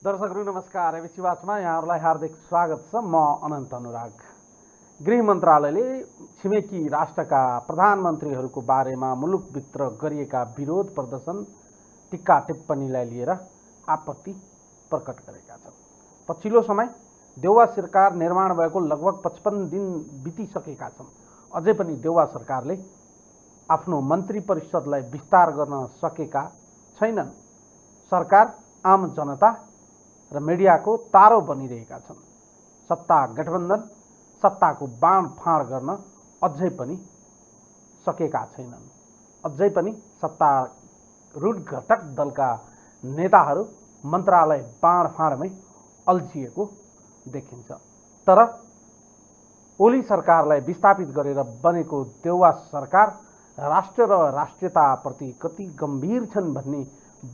दर्शकहरू नमस्कार। एबिसी वाचमा यहाँहरूलाई हार्दिक स्वागत छ। म अनन्त अनुराग। गृह मन्त्रालयले छिमेकी राष्ट्रका प्रधानमन्त्रीहरूको बारेमा मुलुकभित्र गरिएका विरोध प्रदर्शन टिक्का टिप्पणीलाई लिएर आपत्ति प्रकट गरेका छन्। पछिल्लो समय देउवा सरकार निर्माण भएको लगभग 55 दिन बितिसकेका छन्। अझै पनि देउवा सरकारले आफ्नो मन्त्री परिषदलाई विस्तार गर्न सकेका छैनन्। सरकार आम जनता र मिडियाको तारो बनिरहेका छन्। सत्ता गठबन्धन सत्ताको बाँडफाँड गर्न अझै पनि सकेका छैनन्। अझै पनि सत्तारूढ घटक दलका नेताहरू मन्त्रालय बाँडफाँडमै अल्झिएको देखिन्छ। तर ओली सरकारलाई विस्थापित गरेर बनेको देउवा सरकार राष्ट्र र राष्ट्रियताप्रति कति गम्भीर छन् भन्ने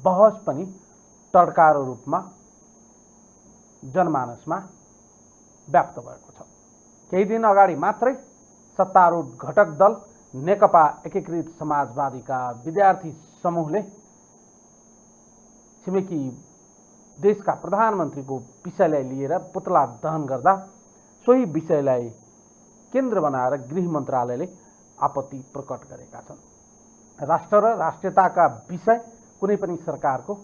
बहस पनि टड्कारो रूपमा जनमानसमा व्याप्त भएको छ। केही दिन अगाडि मात्रै सत्तारूढ घटक दल नेकपा एकीकृत समाजवादीका विद्यार्थी समूहले छिमेकी देशका प्रधानमन्त्रीको विषयलाई लिएर पुतला दहन गर्दा सोही विषयलाई केन्द्र बनाएर गृह मन्त्रालयले आपत्ति प्रकट गरेका छन्। राष्ट्र र राष्ट्रियताका विषय कुनै पनि सरकारको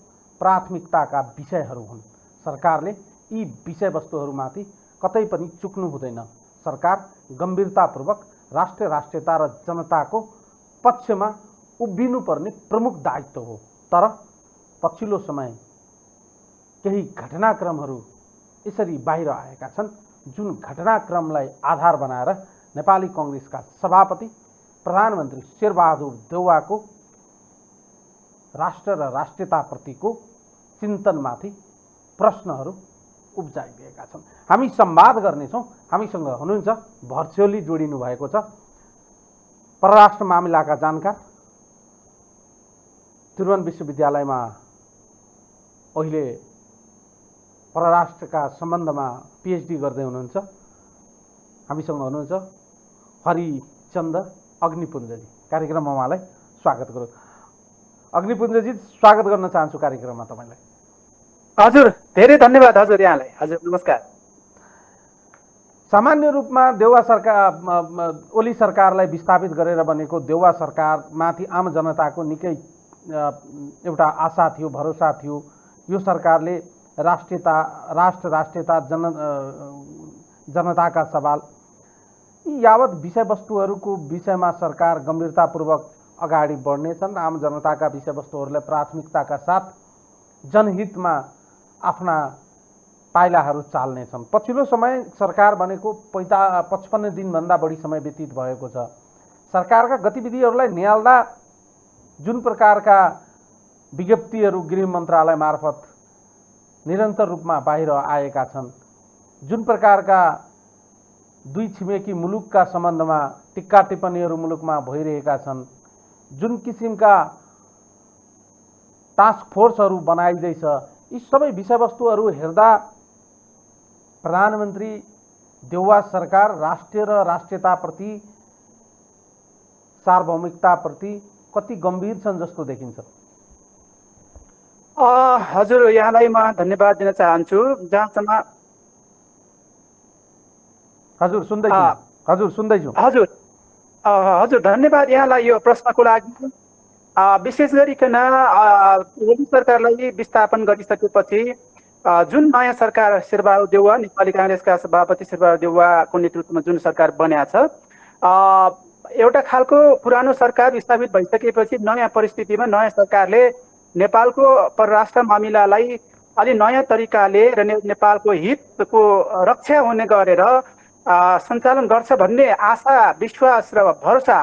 प्राथमिकताका विषयहरू हुन्। सरकारले यी विषयवस्तुहरूमाथि कतै पनि चुक्नु हुँदैन। सरकार गम्भीरतापूर्वक राष्ट्र राष्ट्रियता र जनताको पक्षमा उभिनुपर्ने प्रमुख दायित्व हो। तर पछिल्लो समय केही घटनाक्रमहरू यसरी बाहिर आएका छन् जुन घटनाक्रमलाई आधार बनाएर नेपाली कांग्रेसका सभापति प्रधानमन्त्री शेरबहादुर देउवाको राष्ट्र र राष्ट्रियताप्रतिको चिन्तनमाथि प्रश्नहरू उब्जाइदिएका छन्। हामी संवाद गर्नेछौँ। हामीसँग हुनुहुन्छ भर्चुअली जोडिनु भएको छ परराष्ट्र मामिलाका जानकार, त्रिभुवन विश्वविद्यालयमा अहिले परराष्ट्रका सम्बन्धमा पीएचडी गर्दै हुनुहुन्छ। हामीसँग हुनुहुन्छ हरिचन्द्र अग्निपुञ्जजी। कार्यक्रममा उहाँलाई स्वागत गरौँ। अग्निपुञ्जजी, स्वागत गर्न चाहन्छु कार्यक्रममा तपाईलाई। हजुर, धेरै धन्यवाद हजुर यहाँलाई। हजुर नमस्कार। सामान्य रूपमा देउवा सरकार ओली सरकारलाई विस्थापित गरेर बनेको देउवा सरकारमाथि आम जनताको निकै एउटा आशा थियो, भरोसा थियो। यो सरकारले राष्ट्रियता जनताका सवाल यी यावत विषयवस्तुहरूको विषयमा सरकार गम्भीरतापूर्वक अगाडि बढ्नेछन्। आम जनताका विषयवस्तुहरूलाई प्राथमिकताका साथ जनहितमा आफ्ना पाइलाहरू चाल्नेछन्। पछिल्लो समय सरकार बनेको 55 दिनभन्दा बढी समय व्यतीत भएको छ। सरकारका गतिविधिहरूलाई निहाल्दा जुन प्रकारका विज्ञप्तिहरू गृह मन्त्रालय मार्फत निरन्तर रूपमा बाहिर आएका छन्, जुन प्रकारका दुई छिमेकी मुलुकका सम्बन्धमा टिक्का टिप्पणीहरू मुलुकमा भइरहेका छन्, जुन किसिमका टास्क फोर्सहरू बनाइँदैछ, यी सबै विषयवस्तुहरू हेर्दा प्रधानमन्त्री देउवा सरकार राष्ट्र र राष्ट्रियताप्रति सार्वभौमिकताप्रति कति गम्भीर छन् जस्तो देखिन्छ। हजुर, यहाँलाई म धन्यवाद दिन चाहन्छु। जहाँसम्म हजुर सुन्दैछु। हजुर धन्यवाद यहाँलाई यो प्रश्नको लागि। विशेष गरिकन ओली सरकारलाई विस्थापन गरिसकेपछि जुन नयाँ सरकार शेरबहादुर देउवा नेपाली कांग्रेसका सभापति शेरबहादुर देउवाको नेतृत्वमा जुन सरकार बन्या छ, एउटा खालको पुरानो सरकार विस्थापित भइसकेपछि नयाँ परिस्थितिमा नयाँ सरकारले नेपालको परराष्ट्र मामिलालाई अलि नयाँ तरिकाले र नेपालको हितको रक्षा हुने गरेर सञ्चालन गर्छ भन्ने आशा, विश्वास र भरोसा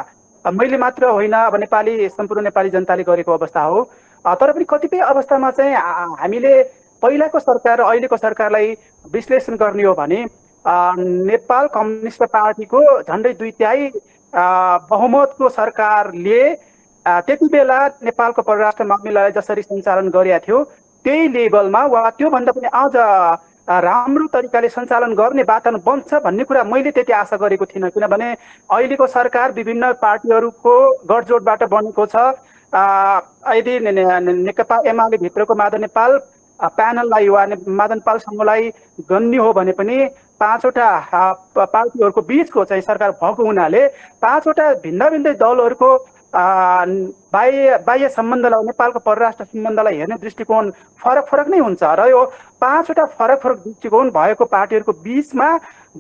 मैले मात्र होइन, अब सम्पूर्ण नेपाली जनताले गरेको अवस्था हो। तर पनि कतिपय अवस्थामा चाहिँ हामीले पहिलाको सरकार र अहिलेको सरकारलाई विश्लेषण गर्ने हो भने नेपाल कम्युनिस्ट पार्टीको झन्डै 2/3 बहुमतको सरकारले त्यति बेला नेपालको परराष्ट्र मामिलालाई जसरी सञ्चालन गरेका थियो त्यही लेभलमा वा त्योभन्दा पनि अझ राम्रो तरिकाले सञ्चालन गर्ने वातावरण बन्छ भन्ने कुरा मैले त्यति आशा गरेको थिइनँ। किनभने अहिलेको सरकार विभिन्न पार्टीहरूको गठजोडबाट बनेको छ। यदि नेकपा एमाले भित्रको माधव नेपाल प्यानललाई वा मदन पाल समूहलाई गन्ने हो भने पनि 5वटा पार्टीहरूको बिचको चाहिँ सरकार भएको हुनाले 5वटा भिन्न भिन्दै दलहरूको बाह्य सम्बन्धलाई नेपालको परराष्ट्र सम्बन्धलाई हेर्ने दृष्टिकोण फरक फरक नै हुन्छ र यो 5वटा फरक फरक दृष्टिकोण भएको पार्टीहरूको बिचमा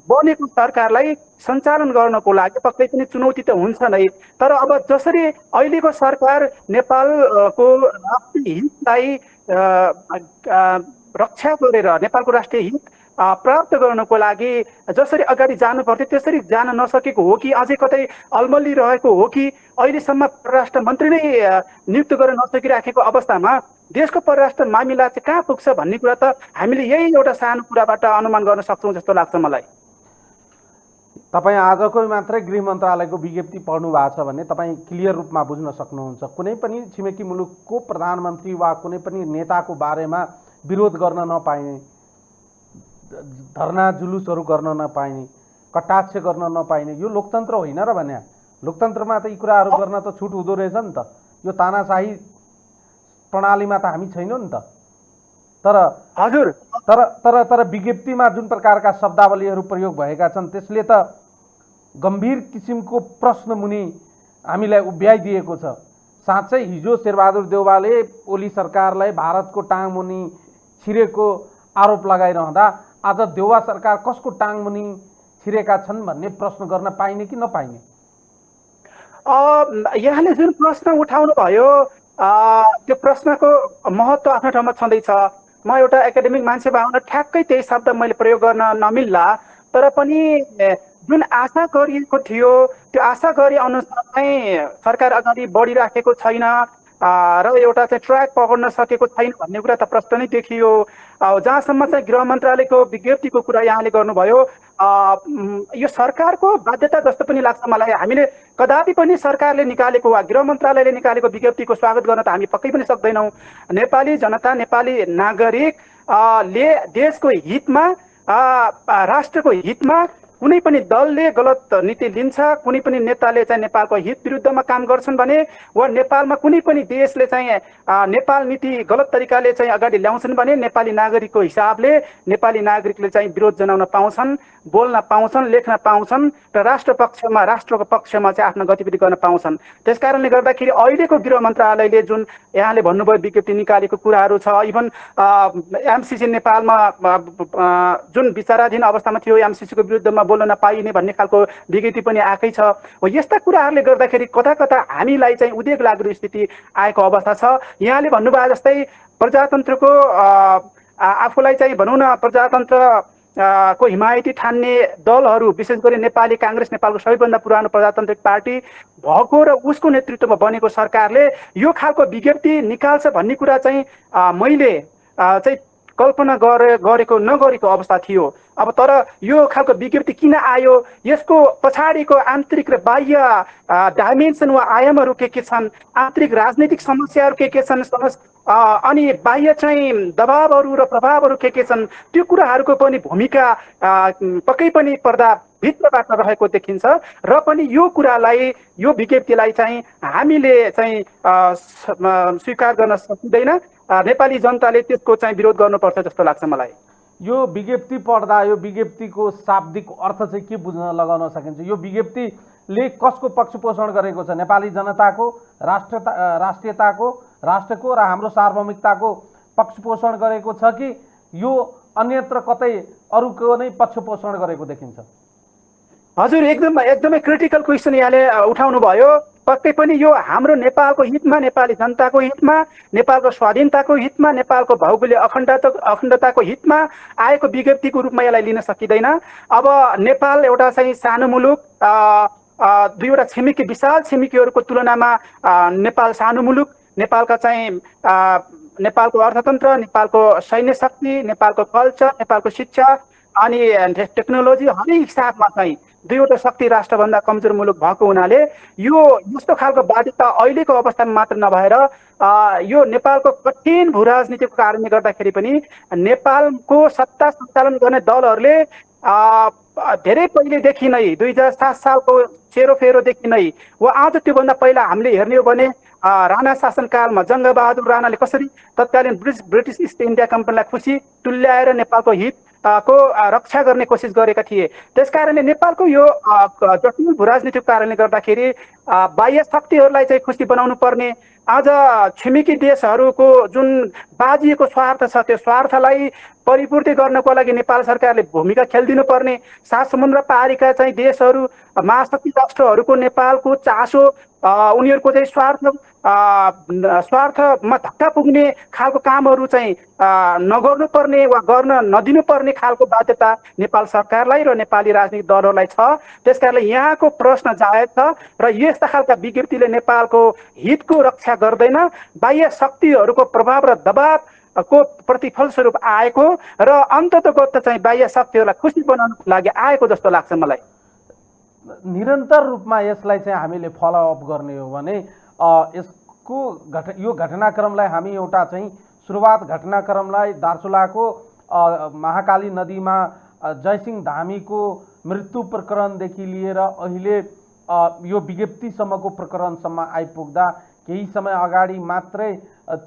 बनेको सरकारलाई सञ्चालन गर्नको लागि पक्कै पनि चुनौती त हुन्छ नै। तर अब जसरी अहिलेको सरकार नेपालको राष्ट्रिय हितलाई रक्षा गरेर नेपालको राष्ट्रिय हित प्राप्त गर्नको लागि जसरी अगाडि जानु पर्थ्यो त्यसरी जान नसकेको हो कि अझै कतै अल्मली रहेको हो कि अहिलेसम्म परराष्ट्र मन्त्री नै नियुक्त गर्न नसकिराखेको अवस्थामा देशको परराष्ट्र मामिला चाहिँ कहाँ पुग्छ भन्ने कुरा त हामीले यही एउटा सानो कुराबाट अनुमान गर्न सक्छौँ जस्तो लाग्छ मलाई। तपाईँ आजको मात्रै गृह मन्त्रालयको विज्ञप्ति पढ्नु भएको छ भने तपाईँ क्लियर रूपमा बुझ्न सक्नुहुन्छ। कुनै पनि छिमेकी मुलुकको प्रधानमन्त्री वा कुनै पनि नेताको बारेमा विरोध गर्न नपाइने, धरना जुलुसहरू गर्न नपाइने, कटाक्ष गर्न नपाइने, यो लोकतन्त्र होइन र भने लोकतन्त्रमा त यी कुराहरू गर्न त छुट हुँदो रहेछ नि त। यो तानाशाही प्रणालीमा त हामी छैनौँ नि त। तर हजुर तर तर तर विज्ञप्तिमा जुन प्रकारका शब्दावलीहरू प्रयोग भएका छन् त्यसले त गम्भीर किसिमको प्रश्न मुनि हामीलाई उभ्याइदिएको छ। साँच्चै हिजो शेरबहादुर देउवाले ओली सरकारलाई भारतको टाङ मुनि छिरेको आरोप लगाइरहँदा आज देउवा सरकार कसको टाङ मुनि छिरेका छन् भन्ने प्रश्न गर्न पाइने कि नपाइने? यहाँले जुन प्रश्न उठाउनु भयो त्यो प्रश्नको महत्त्व आफ्नो ठाउँमा छँदैछ। म एउटा एकाडेमिक मान्छे भएर ठ्याक्कै त्यही शब्द मैले प्रयोग गर्न नमिल्ला, तर पनि जुन आशा गरिएको थियो त्यो आशा गरे अनुसार चाहिँ सरकार अगाडि बढिराखेको छैन र एउटा चाहिँ ट्र्याक पक्र्न सकेको छैन भन्ने कुरा त प्रश्न नै देखियो। जहाँसम्म चाहिँ गृह मन्त्रालयको विज्ञप्तिको कुरा यहाँले गर्नुभयो, यो सरकारको बाध्यता जस्तो पनि लाग्छ मलाई। हामीले कदापि पनि सरकारले निकालेको वा गृह मन्त्रालयले निकालेको विज्ञप्तिको स्वागत गर्न त हामी पक्कै पनि सक्दैनौँ। नेपाली जनता, नेपाली नागरिक ले देशको हितमा, राष्ट्रको हितमा कुनै पनि दलले गलत नीति लिन्छ, कुनै पनि नेताले चाहिँ नेपालको हित विरुद्धमा काम गर्छन् भने वा नेपालमा कुनै पनि देशले चाहिँ नेपाल नीति गलत तरिकाले चाहिँ अगाडि ल्याउँछन् भने नेपाली नागरिकको हिसाबले नेपाली नागरिकले चाहिँ विरोध जनाउन पाउँछन्, बोल्न पाउँछन्, लेख्न पाउँछन् र राष्ट्रको पक्षमा चाहिँ आफ्नो गतिविधि गर्न पाउँछन्। त्यसकारणले गर्दाखेरि अहिलेको गृह मन्त्रालयले जुन यहाँले भन्नुभयो विज्ञप्ति निकालेको कुराहरू छ, इभन एमसिसी नेपालमा जुन विचाराधीन अवस्थामा थियो एमसिसीको विरुद्धमा बोल्न नपाइने भन्ने खालको विज्ञप्ति पनि आएकै छ। हो यस्ता कुराहरूले गर्दाखेरि कता कता हामीलाई चाहिँ उद्वेग लाग्दो स्थिति आएको अवस्था छ। यहाँले भन्नुभयो जस्तै प्रजातन्त्रको आफूलाई चाहिँ भनौँ न प्रजातन्त्र को हिमायती ठान्ने दलहरू विशेष गरी नेपाली काङ्ग्रेस, नेपालको सबैभन्दा पुरानो प्रजातान्त्रिक पार्टी भएको र उसको नेतृत्वमा बनेको सरकारले यो खालको विज्ञप्ति निकाल्छ भन्ने कुरा चाहिँ मैले चाहिँ कल्पना गरेको नगरेको अवस्था थियो। अब तर यो खालको विज्ञप्ति किन आयो, यसको पछाडिको आन्तरिक र बाह्य डाइमेन्सन वा आयामहरू के छन्, आन्तरिक राजनीतिक समस्याहरू के छन्, अनि बाह्य चाहिँ दबावहरू र प्रभावहरू के छन्, त्यो कुराहरूको पनि भूमिका पक्कै पनि पर्दा भित्रबाट रहेको देखिन्छ। र पनि यो कुरालाई, यो विज्ञप्तिलाई चाहिँ हामीले चाहिँ स्वीकार गर्न सकिँदैन। नेपाली जनताले त्यसको चाहिँ विरोध गर्नुपर्छ जस्तो लाग्छ मलाई। यो विज्ञप्ति पढ्दा यो विज्ञप्तिको शाब्दिक अर्थ चाहिँ के बुझ्न लगाउन सकिन्छ? यो विज्ञप्तिले कसको पक्ष पोषण गरेको छ? नेपाली जनताको, राष्ट्रियताको, राष्ट्रको र हाम्रो सार्वभौमिकताको पक्ष पोषण गरेको छ कि यो अन्यत्र कतै अरूको नै पक्ष पोषण गरेको देखिन्छ? हजुर, एकदमै क्रिटिकल क्वेसन यहाँले उठाउनु भयो। पक्कै पनि यो हाम्रो नेपालको हितमा, नेपाली जनताको हितमा, नेपालको स्वाधीनताको हितमा, नेपालको भौगोलिक अखण्डताको हितमा आएको विज्ञप्तिको रूपमा यसलाई लिन सकिँदैन। अब नेपाल एउटा चाहिँ सानो मुलुक, दुईवटा छिमेकी, विशाल छिमेकीहरूको तुलनामा नेपाल सानो मुलुक। नेपालका चाहिँ नेपालको अर्थतन्त्र, नेपालको सैन्य शक्ति, नेपालको कल्चर, नेपालको शिक्षा अनि टेक्नोलोजी हरेक हिसाबमा चाहिँ दुईवटा शक्ति राष्ट्रभन्दा कमजोर मुलुक भएको हुनाले यो यस्तो खालको बाध्यता अहिलेको अवस्थामा मात्र नभएर यो नेपालको कठिन भू राजनीतिको कारणले गर्दाखेरि पनि नेपालको सत्ता सञ्चालन गर्ने दलहरूले धेरै पहिलेदेखि नै 2007 सालको सेरोफेरोदेखि नै वा आज त्योभन्दा पहिला हामीले हेर्ने हो भने राणा शासनकालमा जङ्गबहादुर राणाले कसरी तत्कालीन ब्रिटिस इस्ट इन्डिया कम्पनीलाई खुसी तुल्याएर नेपालको हित को रक्षा गर्ने कोसिस गरेका थिए। त्यसकारणले नेपालको यो जटिल भू राजनीतिको कारणले गर्दाखेरि बाह्य शक्तिहरूलाई चाहिँ खुसी बनाउनु पर्ने, आज छिमेकी देशहरूको जुन बाजिएको स्वार्थ छ त्यो स्वार्थलाई परिपूर्ति गर्नको लागि नेपाल सरकारले भूमिका खेलिदिनु पर्ने, सात समुद्र पारीका चाहिँ देशहरू महाशक्ति राष्ट्रहरूको नेपालको चासो उनीहरूको चाहिँ स्वार्थमा धक्का पुग्ने खालको कामहरू चाहिँ नगर्नु पर्ने वा गर्न नदिनु पर्ने खालको बाध्यता नेपाल सरकारलाई र नेपाली राजनीतिक दलहरूलाई छ। त्यसकारणले यहाँको प्रश्न जायज छ र यस्ता खालका विज्ञप्तिले नेपालको हितको रक्षा गर्दैन, बाह्य शक्तिहरूको प्रभाव र दबाव को प्रतिफल स्वरूप आएको र अन्ततगत चाहिँ बाह्य शक्तिहरूलाई खुसी बनाउनको लागि आएको जस्तो लाग्छ मलाई। निरन्तर रूपमा यसलाई चाहिँ हामीले फलोअप गर्ने हो भने यसको यो घटनाक्रमलाई हामी एउटा चाहिँ सुरुवात घटनाक्रमलाई दार्चुलाको महाकाली नदीमा जयसिंह धामीको मृत्यु प्रकरणदेखि लिएर अहिले यो विज्ञप्तिसम्मको प्रकरणसम्म आइपुग्दा केही समय अगाडि मात्रै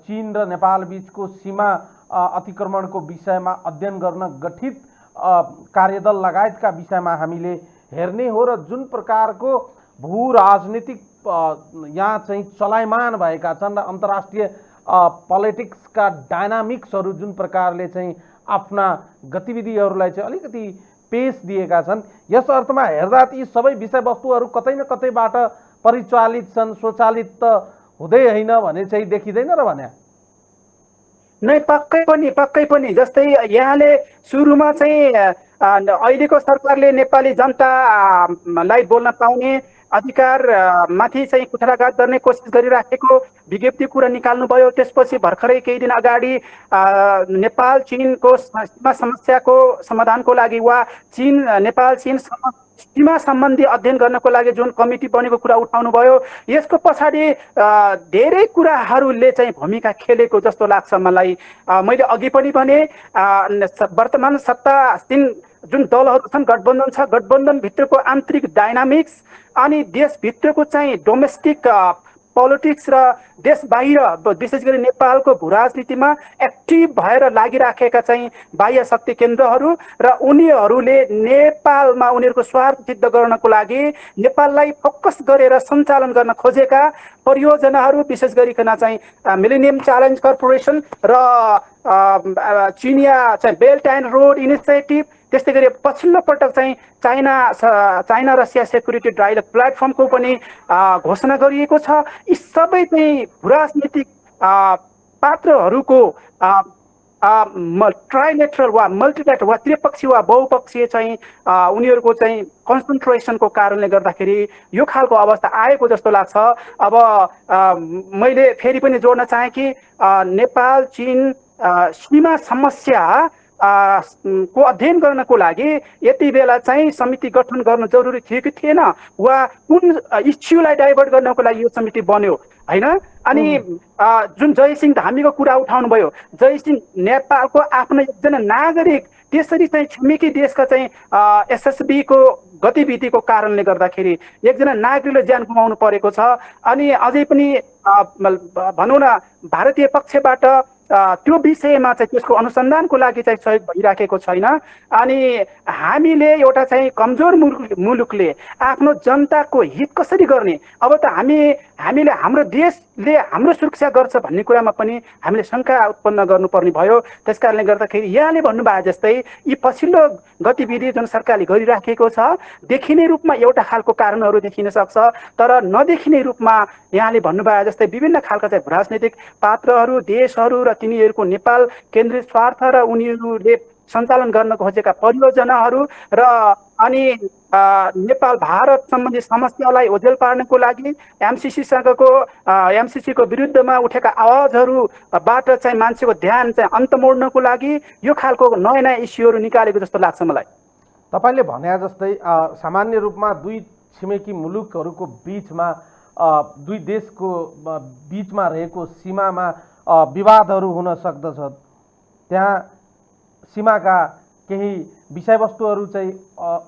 चीन र नेपाल बीचको सीमा अतिक्रमणको विषयमा अध्ययन गर्न गठित कार्यदल लगायतका विषयमा हामीले हेर्ने हो र जुन प्रकारको भू राजनीतिक यहाँ चाहिँ चलायमान भएका छन् र अन्तर्राष्ट्रिय पोलिटिक्सका डायनामिक्सहरू जुन प्रकारले चाहिँ आफ्ना गतिविधिहरूलाई चाहिँ अलिकति पेस दिएका छन्, यस अर्थमा हेर्दा ती सबै विषयवस्तुहरू कतै न कतैबाट परिचालित छन्, स्वचालित त हुँदै होइन भने चाहिँ देखिँदैन र भने नै पक्कै पनि जस्तै यहाँले सुरुमा चाहिँ अहिलेको सरकारले नेपाली जनतालाई बोल्न पाउने अधिकार माथि चाहिँ कुठाराघात गर्ने कोसिस गरिराखेको विज्ञप्ति कुरा निकाल्नुभयो। त्यसपछि भर्खरै केही दिन अगाडि नेपाल चीनको सीमा समस्याको समाधानको लागि वा नेपाल चीन सीमा सम्बन्धी अध्ययन गर्नको लागि जुन कमिटी बनेको कुरा उठाउनु भयो, यसको पछाडि धेरै कुराहरूले चाहिँ भूमिका खेलेको जस्तो लाग्छ मलाई। मैले अघि पनि भने वर्तमान सत्तासीन जुन दलहरू छन्, गठबन्धन छ, गठबन्धनभित्रको आन्तरिक डाइनामिक्स अनि देशभित्रको चाहिँ डोमेस्टिक पोलिटिक्स र देश बाहिर विशेष गरी नेपालको भू राजनीतिमा एक्टिभ भएर लागिराखेका चाहिँ बाह्य शक्ति केन्द्रहरू र उनीहरूले नेपालमा उनीहरूको स्वार्थ सिद्ध गर्नको लागि नेपाललाई फोकस गरेर सञ्चालन गर्न खोजेका परियोजनाहरू विशेष गरिकन चाहिँ मिलेनियम च्यालेन्ज कर्पोरेसन र चिनिया चाहिँ बेल्ट एन्ड रोड इनिसिएटिभ, त्यस्तै गरी पछिल्लो पटक चाहिँ चाइना रसिया सेक्युरिटी डायलग प्लेटफर्मको पनि घोषणा गरिएको छ। यी सबै चाहिँ राजनीतिक पात्रहरूको ट्राइलेटरल वा मल्टिलेटरल वा त्रिपक्षीय वा बहुपक्षीय चाहिँ उनीहरूको चाहिँ कन्सन्ट्रेसनको कारणले गर्दाखेरि यो खालको अवस्था आएको जस्तो लाग्छ। अब मैले फेरि पनि जोड्न चाहेँ कि नेपाल चीन सीमा समस्या को अध्ययन गर्नको लागि यति बेला चाहिँ समिति गठन गर्नु जरुरी थियो कि थिएन, वा कुन इस्युलाई डाइभर्ट गर्नको लागि यो समिति बन्यो हैन। अनि जुन जयसिंह धामीको कुरा उठाउनु भयो, जयसिंह नेपालको आफ्नो एकजना नागरिक त्यसरी चाहिँ छिमेकी देशका चाहिँ एसएसबीको गतिविधिको कारणले गर्दाखेरि एकजना नागरिकले ज्यान गुमाउनु परेको छ। अनि अझै पनि भनौँ न भारतीय पक्षबाट त्यो विषयमा चाहिँ त्यसको अनुसन्धानको लागि चाहिँ सहयोग भइराखेको छैन। अनि हामीले एउटा चाहिँ कमजोर मुलुकले आफ्नो जनताको हित कसरी गर्ने, अब त हामीले हाम्रो देशले हाम्रो सुरक्षा गर्छ भन्ने कुरामा पनि हामीले शङ्का उत्पन्न गर्नुपर्ने भयो। त्यसकारणले गर्दाखेरि यहाँले भन्नुभयो जस्तै यी पछिल्लो गतिविधि जुन सरकारले गरिराखेको छ देखिने रूपमा एउटा खालको कारणहरू देखिन सक्छ, तर नदेखिने रूपमा यहाँले भन्नुभयो जस्तै विभिन्न खालका चाहिँ राजनीतिक पात्रहरू, देशहरू र तिनीहरूको नेपाल केन्द्रित स्वार्थ र उनीहरूले सञ्चालन गर्न खोजेका परियोजनाहरू र अनि नेपाल भारत सम्बन्धी समस्यालाई ओझेल पार्नको लागि एमसिसीको विरुद्धमा उठेका आवाजहरूबाट चाहिँ मान्छेको ध्यान चाहिँ अन्त मोड्नको लागि यो खालको नयाँ नयाँ इस्युहरू निकालेको जस्तो लाग्छ मलाई। तपाईँले भने जस्तै सामान्य रूपमा दुई छिमेकी मुलुकहरूको बिचमा दुई देशको बिचमा रहेको सीमामा विवादहरू हुन सक्दछ, त्यहाँ सीमाका केही विषयवस्तुहरू चाहिँ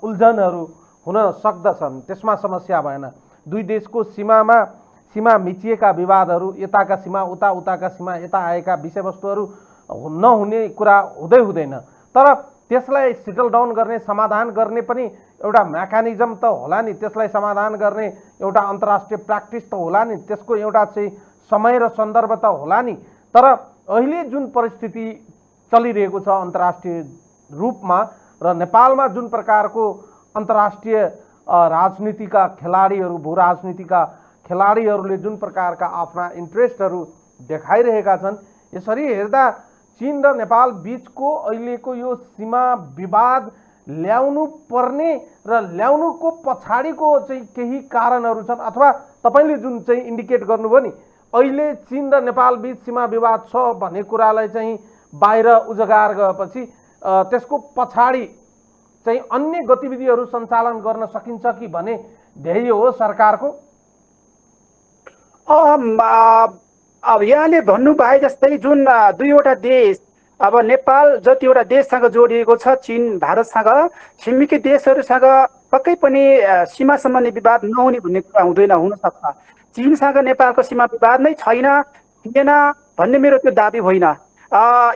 उल्झनहरू हुन सक्दछन्, त्यसमा समस्या भएन। दुई देशको सीमा मिचिएका विवादहरू, यताका सीमा उता, उताका सीमा यता आएका विषयवस्तुहरू नहुने कुरा हुँदैन। तर त्यसलाई सेटल डाउन गर्ने, समाधान गर्ने पनि एउटा मेकानिजम त होला नि, त्यसलाई समाधान गर्ने एउटा अन्तर्राष्ट्रिय प्र्याक्टिस त होला नि, त्यसको एउटा चाहिँ समय र सन्दर्भ त होला नि। तर अहिले जुन परिस्थिति चलिरहेको छ अन्तर्राष्ट्रिय रूपमा र नेपालमा जुन प्रकारको अन्तर्राष्ट्रिय राजनीतिका खेलाडीहरू, भू राजनीतिका खेलाडीहरूले जुन प्रकारका आफ्ना इन्ट्रेस्टहरू देखाइरहेका छन्, यसरी हेर्दा चीन र नेपाल बीचको अहिलेको यो सीमा विवाद ल्याउनु पर्ने र ल्याउनुको पछाडिको चाहिँ केही कारणहरू छन्, अथवा तपाईँले जुन चाहिँ इन्डिकेट गर्नुभयो नि, अहिले चीन र नेपाल बीच सीमा विवाद छ भन्ने कुरालाई चाहिँ बाहिर उजागर गएपछि त्यसको पछाडि चाहिँ अन्य गतिविधिहरू सञ्चालन गर्न सकिन्छ कि भने ध्येय हो सरकारको? अब यहाँले भन्नुभए जस्तै जुन दुईवटा देश, अब नेपाल जतिवटा देशसँग जोडिएको छ चीन भारतसँग, छिमेकी देशहरूसँग पक्कै पनि सीमा सम्बन्धी विवाद नहुने भन्ने कुरा हुन सक्छ। चीनसँग नेपालको सीमा विवाद नै छैन, थिएन भन्ने मेरो त्यो दाबी होइन।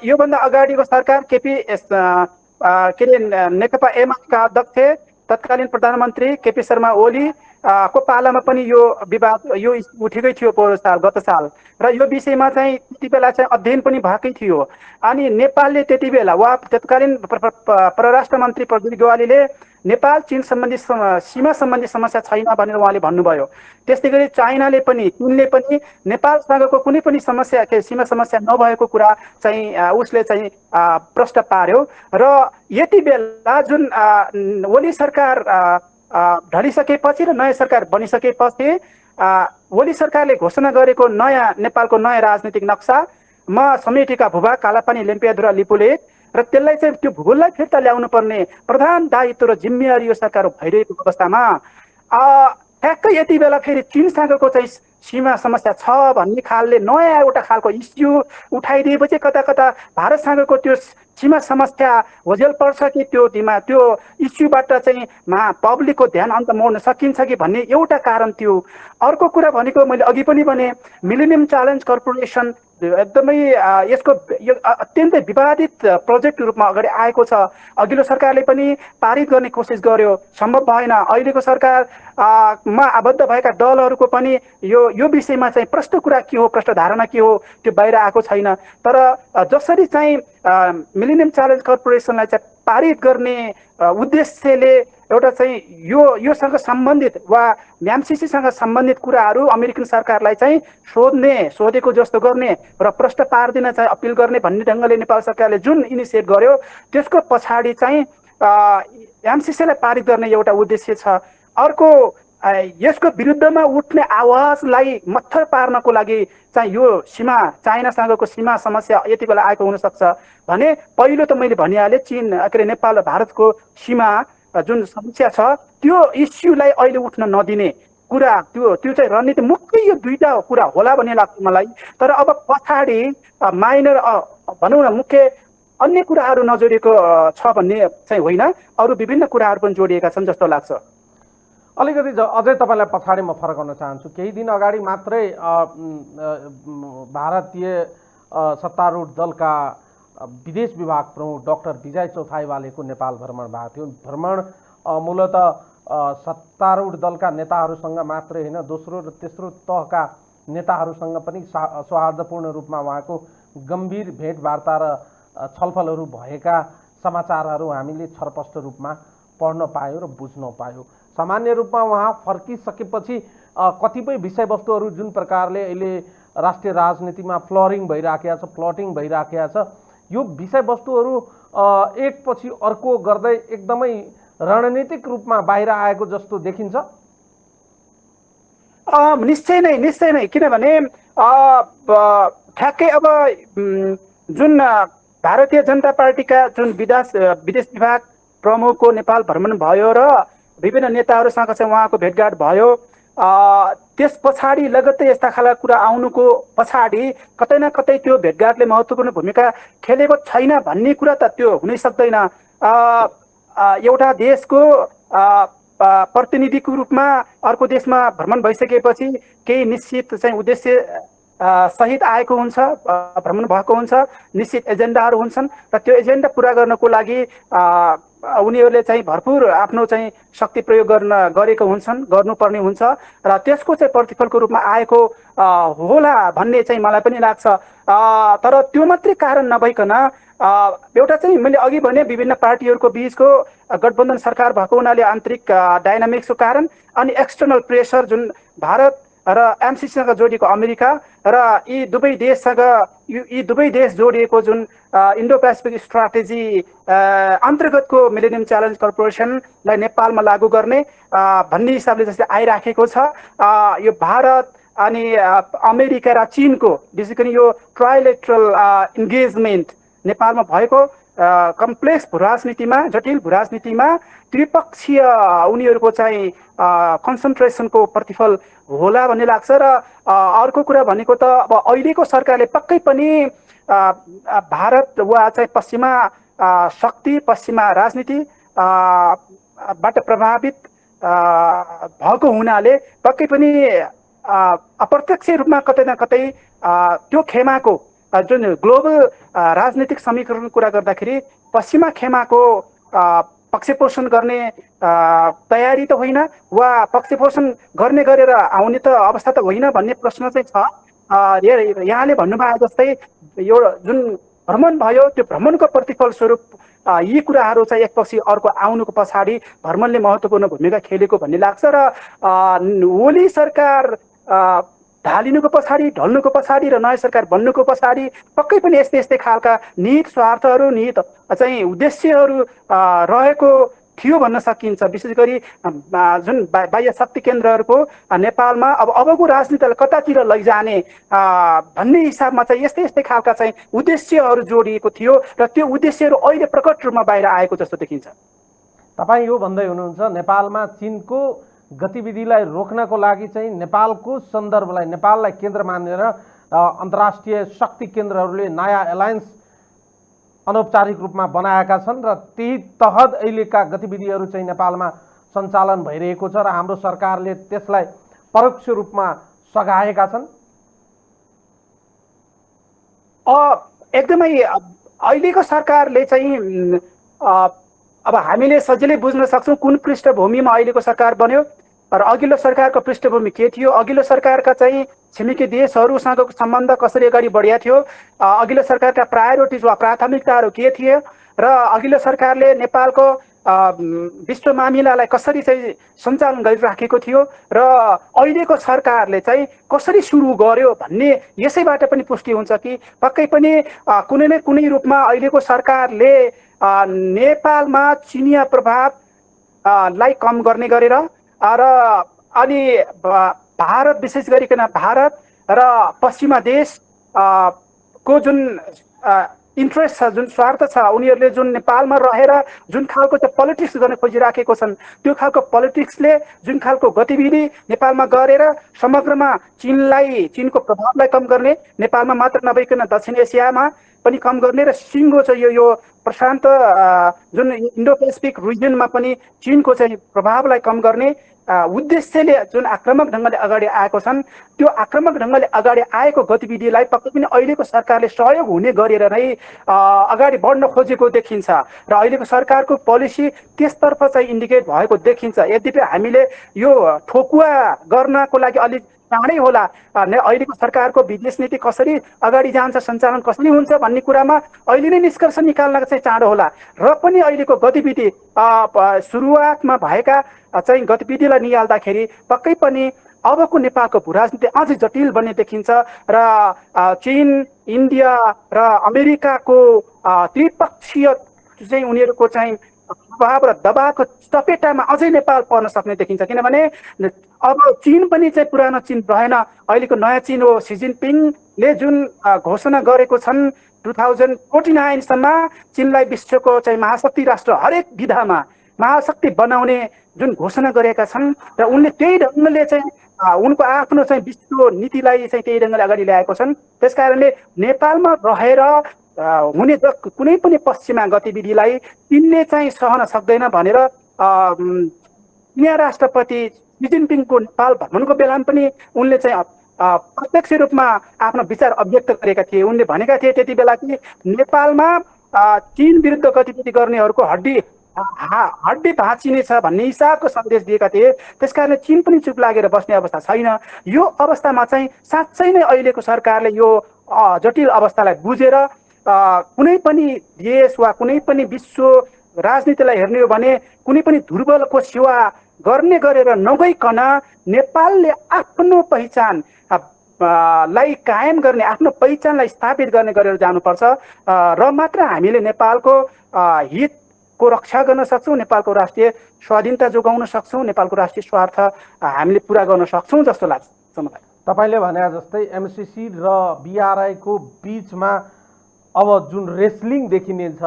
योभन्दा अगाडिको सरकार के अरे नेकपा एमालेका अध्यक्ष तत्कालीन प्रधानमन्त्री केपी शर्मा ओली को पालामा पनि यो विवाद यो उठेकै थियो गत साल, र यो विषयमा चाहिँ त्यति बेला चाहिँ अध्ययन पनि भएकै थियो। अनि नेपालले त्यति बेला वा तत्कालीन परराष्ट्र मन्त्री प्रदीप ग्वालीले नेपाल चीन सम्बन्धी सीमा सम्बन्धी समस्या छैन भनेर उहाँले भन्नुभयो। त्यस्तै गरी चाइनाले पनि, चीनले पनि नेपालसँगको कुनै पनि समस्या सीमा समस्या नभएको कुरा चाहिँ उसले चाहिँ प्रश्न पार्यो। र यति बेला जुन ओली सरकार ढलिसकेपछि र नयाँ सरकार बनिसकेपछि ओली सरकारले घोषणा गरेको नेपालको नयाँ राजनीतिक नक्सामा समेटेका भूभाग कालापानी, लेम्पियाधुरा, लिपुलेख र त्यसलाई चाहिँ त्यो भूगोललाई फिर्ता ल्याउनु पर्ने प्रधान दायित्व र जिम्मेवारी यो सरकार भइरहेको अवस्थामा ठ्याक्कै यति बेला फेरि चीनसँगको चाहिँ सीमा समस्या छ भन्ने खालले नयाँ एउटा खालको इस्यु उठाइदिएपछि कता कता भारतसँगको त्यो सीमा समस्या होजेल पर्छ कि त्यो इस्युबाट चाहिँ पब्लिकको ध्यान अन्त मोड्न सकिन्छ कि भन्ने एउटा कारण थियो। अर्को कुरा भनेको मैले अघि पनि भने, मिलेनियम च्यालेन्ज कर्पोरेसन एकदमै यसको यो अत्यन्तै विवादित प्रोजेक्ट रूपमा अगाडि आएको छ। अघिल्लो सरकारले पनि पारित गर्ने कोसिस गर्यो, सम्भव भएन। अहिलेको सरकारमा आबद्ध भएका दलहरूको पनि यो विषयमा चाहिँ प्रश्न कुरा के हो, प्रश्न धारणा के हो, त्यो बाहिर आएको छैन। तर जसरी चाहिँ मिलेनियम च्यालेन्ज कर्पोरेसनलाई चाहिँ पारित गर्ने उद्देश्यले एउटा चाहिँ योसँग सम्बन्धित वा म्यामसिसीसँग सम्बन्धित कुराहरू अमेरिकन सरकारलाई चाहिँ सोधेको जस्तो गर्ने र प्रश्न पार्दिन चाहिँ अपिल गर्ने भन्ने ढङ्गले नेपाल सरकारले जुन इनिसिएट गर्यो, त्यसको पछाडि चाहिँ एमसिसीलाई पारित गर्ने एउटा उद्देश्य छ। अर्को यसको विरुद्धमा उठ्ने आवाजलाई मत्थर पार्नको लागि चाहिँ यो सीमा चाइनासँगको सीमा समस्या यति बेला आएको हुनसक्छ भने पहिलो त मैले भनिहालेँ, चीन के अरे नेपाल र भारतको सीमा जुन समस्या छ त्यो इस्युलाई अहिले उठ्न नदिने कुरा, त्यो चाहिँ रणनीति मुख्य यो दुईटा कुरा होला भन्ने लाग्छ मलाई। तर अब पछाडि माइनर भनौँ न मुख्य अन्य कुराहरू नजोडिएको छ भन्ने चाहिँ होइन, अरू विभिन्न कुराहरू पनि जोडिएका छन् जस्तो लाग्छ। अलिकति अझै तपाईँलाई पछाडि म फर्काउन चाहन्छु। केही दिन अगाडि मात्रै भारतीय सत्तारूढ दलका विदेश विभाग प्रमुख डाक्टर विजय चौथाईवालेको नेपाल भ्रमण भएको थियो। भ्रमण मूलतः सत्तारूढ दलका नेताहरूसँग मात्रै होइन, दोस्रो र तेस्रो तहका नेताहरूसँग पनि सौहार्दपूर्ण रूपमा उहाँको गम्भीर भेटवार्ता र छलफलहरू भएका समाचारहरू हामीले छरपष्ट रूपमा पढ्न पायौँ र बुझ्न पायौँ। सामान्य रूपमा उहाँ फर्किसकेपछि कतिपय विषयवस्तुहरू जुन प्रकारले अहिले राष्ट्रिय राजनीतिमा फ्लरिङ भइराखेको छ, प्लटिङ भइराखेको छ, यो विषयवस्तुहरू एकपछि अर्को गर्दै एकदमै रणनीतिक रूपमा बाहिर आएको जस्तो देखिन्छ। निश्चय नै, किनभने ठ्याक्कै अब जुन भारतीय जनता पार्टीका जुन विदेश विभाग प्रमुखको नेपाल भ्रमण भयो र विभिन्न नेताहरूसँग चाहिँ उहाँको भेटघाट भयो, त्यस पछाडि लगत्तै यस्ता खालका कुरा आउनुको पछाडि कतै न कतै त्यो भेटघाटले महत्त्वपूर्ण भूमिका खेलेको छैन भन्ने कुरा त त्यो हुनै सक्दैन। एउटा देशको प्रतिनिधिको रूपमा अर्को देशमा भ्रमण भइसकेपछि केही निश्चित चाहिँ उद्देश्य सहित आएको हुन्छ, भ्रमण भएको हुन्छ, निश्चित एजेन्डाहरू हुन्छन् र त्यो एजेन्डा पुरा गर्नको लागि उनीहरूले चाहिँ भरपुर आफ्नो चाहिँ शक्ति प्रयोग गरेको हुन्छन्, गर्नुपर्ने हुन्छ र त्यसको चाहिँ प्रतिफलको रूपमा आएको होला भन्ने चाहिँ मलाई पनि लाग्छ। तर त्यो मात्रै कारण नभइकन एउटा चाहिँ मैले अघि भने विभिन्न पार्टीहरूको बीचको गठबन्धन सरकार भएको हुनाले आन्तरिक डाइनामिक्सको कारण अनि एक्सटर्नल प्रेसर जुन भारत र एमसिसीसँग जोडिएको अमेरिका र यी दुवै देश जोडिएको जुन इन्डो पेसिफिक स्ट्राटेजी अन्तर्गतको मिलेनियम च्यालेन्ज कर्पोरेसनलाई नेपालमा लागू गर्ने भन्ने हिसाबले जस्तै आइराखेको छ। यो भारत अनि अमेरिका र चीनको विशेष गरी यो ट्राइलेटरल इन्गेजमेन्ट नेपालमा भएको कम्प्लेक्स भूराजनीतिमा, जटिल भूराजनीतिमा त्रिपक्षीय उनीहरूको चाहिँ कन्सन्ट्रेसनको प्रतिफल होला भन्ने लाग्छ। र अर्को कुरा भनेको त अब अहिलेको सरकारले पक्कै पनि भारत वा चाहिँ पश्चिमा शक्ति, पश्चिमा राजनीति बाट प्रभावित भएको हुनाले पक्कै पनि अप्रत्यक्ष रूपमा कतै न कतै त्यो खेमाको जुन ग्लोबल राजनीतिक समीकरणको कुरा गर्दाखेरि पश्चिमा खेमाको पक्षपोषण गर्ने तयारी त होइन वा पक्षपोषण गर्ने गरेर आउने त अवस्था त होइन भन्ने प्रश्न चाहिँ छ। यहाँले भन्नुभयो जस्तै यो जुन भ्रमण भयो त्यो भ्रमणको प्रतिफल स्वरूप यी कुराहरू चाहिँ एकपछि अर्को आउनुको पछाडि भ्रमणले महत्त्वपूर्ण भूमिका खेलेको भन्ने लाग्छ। र ओली सरकार ढालिनुको पछाडि, ढल्नुको पछाडि र नयाँ सरकार बन्नुको पछाडि पक्कै पनि यस्तै यस्तै खालका निहित स्वार्थहरू, निहित चाहिँ उद्देश्यहरू रहेको थियो भन्न सकिन्छ। विशेष गरी जुन बाह्य शक्ति केन्द्रहरूको नेपालमा अबको राजनीतिलाई कतातिर लैजाने भन्ने हिसाबमा चाहिँ यस्तै यस्तै खालका चाहिँ उद्देश्यहरू जोडिएको थियो र त्यो उद्देश्यहरू अहिले प्रकट रूपमा बाहिर आएको जस्तो देखिन्छ। तपाईँ यो भन्दै हुनुहुन्छ नेपालमा चीनको गतिविधिलाई रोक्नको लागि चाहिँ नेपालको सन्दर्भलाई, नेपाललाई केन्द्र मानेर अन्तर्राष्ट्रिय शक्ति केन्द्रहरूले नयाँ एलायन्स अनौपचारिक रूपमा बनाएका छन् र त्यही तहत अहिलेका गतिविधिहरू चाहिँ नेपालमा सञ्चालन भइरहेको छ र हाम्रो सरकारले त्यसलाई परोक्ष रूपमा सघाएका छन्। एकदमै अहिलेको सरकारले चाहिँ अब हामीले सजिलै बुझ्न सक्छौँ कुन पृष्ठभूमिमा अहिलेको सरकार बन्यो र अघिल्लो सरकारको पृष्ठभूमि के थियो, अघिल्लो सरकारका चाहिँ छिमेकी देशहरूसँगको सम्बन्ध कसरी अगाडि बढिया थियो, अघिल्लो सरकारका प्रायोरिटिज वा प्राथमिकताहरू के थिए र अघिल्लो सरकारले नेपालको विश्व मामिलालाई कसरी चाहिँ सञ्चालन गरिराखेको थियो र अहिलेको सरकारले चाहिँ कसरी सुरु गर्यो भन्ने यसैबाट पनि पुष्टि हुन्छ कि पक्कै पनि कुनै न कुनै रूपमा अहिलेको सरकारले नेपालमा चिनिया प्रभावलाई कम गर्ने गरेर र अनि भारत विशेष गरिकन भारत र पश्चिमा देश को जुन इन्ट्रेस्ट छ, जुन स्वार्थ छ, उनीहरूले जुन नेपालमा रहेर जुन खालको चाहिँ पोलिटिक्स गर्न खोजिराखेको छन् त्यो खालको पोलिटिक्सले जुन खालको गतिविधि नेपालमा गरेर समग्रमा चिनको प्रभावलाई कम गर्ने, नेपालमा मात्र नभइकन दक्षिण एसियामा पनि कम गर्ने र सिङ्गो चाहिँ यो प्रशान्त जुन इन्डो पेसिफिक रिजनमा पनि चिनको चाहिँ प्रभावलाई कम गर्ने उद्देश्यले जुन आक्रामक ढङ्गले अगाडि आएको छन् त्यो आक्रामक ढङ्गले अगाडि आएको गतिविधिलाई पक्कै पनि अहिलेको सरकारले सहयोग हुने गरेर नै अगाडि बढ्न खोजेको देखिन्छ र अहिलेको सरकारको पोलिसी त्यसतर्फ चाहिँ इन्डिकेट भएको देखिन्छ। यद्यपि हामीले यो ठोकुवा गर्नको लागि अलिक चाँडै होला, अहिलेको सरकारको विदेश नीति कसरी अगाडि जान्छ, सञ्चालन कसरी हुन्छ भन्ने कुरामा अहिले नै निष्कर्ष निकाल्न चाहिँ चाँडो होला र पनि अहिलेको गतिविधि सुरुवातमा भएका चाहिँ गतिविधिलाई निहाल्दाखेरि पक्कै पनि अबको नेपालको भूराजनीति अझै जटिल बन्ने देखिन्छ र चीन, इन्डिया र अमेरिकाको त्रिपक्षीय चाहिँ उनीहरूको चाहिँ प्रभाव र दबावको चपेटामा अझै नेपाल पर्न सक्ने देखिन्छ। किनभने अब चीन पनि चाहिँ पुरानो चीन रहेन, अहिलेको नयाँ चीन हो। सी जिनपिङले जुन घोषणा गरेको छन् 2049 सम्म चीनलाई विश्वको चाहिँ महाशक्ति राष्ट्र हरेक विधामा महाशक्ति बनाउने जुन घोषणा गरेका छन् र उनले त्यही ढङ्गले चाहिँ उनको आफ्नो चाहिँ विश्व नीतिलाई चाहिँ त्यही ढङ्गले अगाडि ल्याएको छन्। त्यसकारणले नेपालमा रहेर हुने कुनै पनि पश्चिमा गतिविधिलाई चीनले चाहिँ सहन सक्दैन भनेर चिनिया राष्ट्रपति सी जिनपिङको नेपाल भ्रमणको बेलामा पनि उनले चाहिँ प्रत्यक्ष रूपमा आफ्नो विचार अभिव्यक्त गरेका थिए। उनले भनेका थिए त्यति बेला कि नेपालमा चीन विरुद्ध गतिविधि गर्नेहरूको हड्डी भाँचिनेछ भन्ने हिसाबको सन्देश दिएका थिए। त्यसकारणले चीन पनि चुप लागेर बस्ने अवस्था छैन। यो अवस्थामा चाहिँ साँच्चै नै अहिलेको सरकारले यो जटिल अवस्थालाई बुझेर कुनै पनि देश वा कुनै पनि विश्व राजनीतिलाई हेर्ने हो भने कुनै पनि दुर्बलको सेवा गर्ने गरेर नगइकन नेपालले आफ्नो पहिचान लाई कायम गर्ने, आफ्नो पहिचानलाई स्थापित गर्ने गरेर जानुपर्छ र मात्र हामीले नेपालको हितको रक्षा गर्न सक्छौँ, नेपालको राष्ट्रिय स्वाधीनता जोगाउन सक्छौँ, नेपालको राष्ट्रिय स्वार्थ हामीले पुरा गर्न सक्छौँ जस्तो लाग्छ मलाई। तपाईँले भने जस्तै एमसीसी र बीआरआईको बीचमा अब जुन रेस्लिङ देखिने छ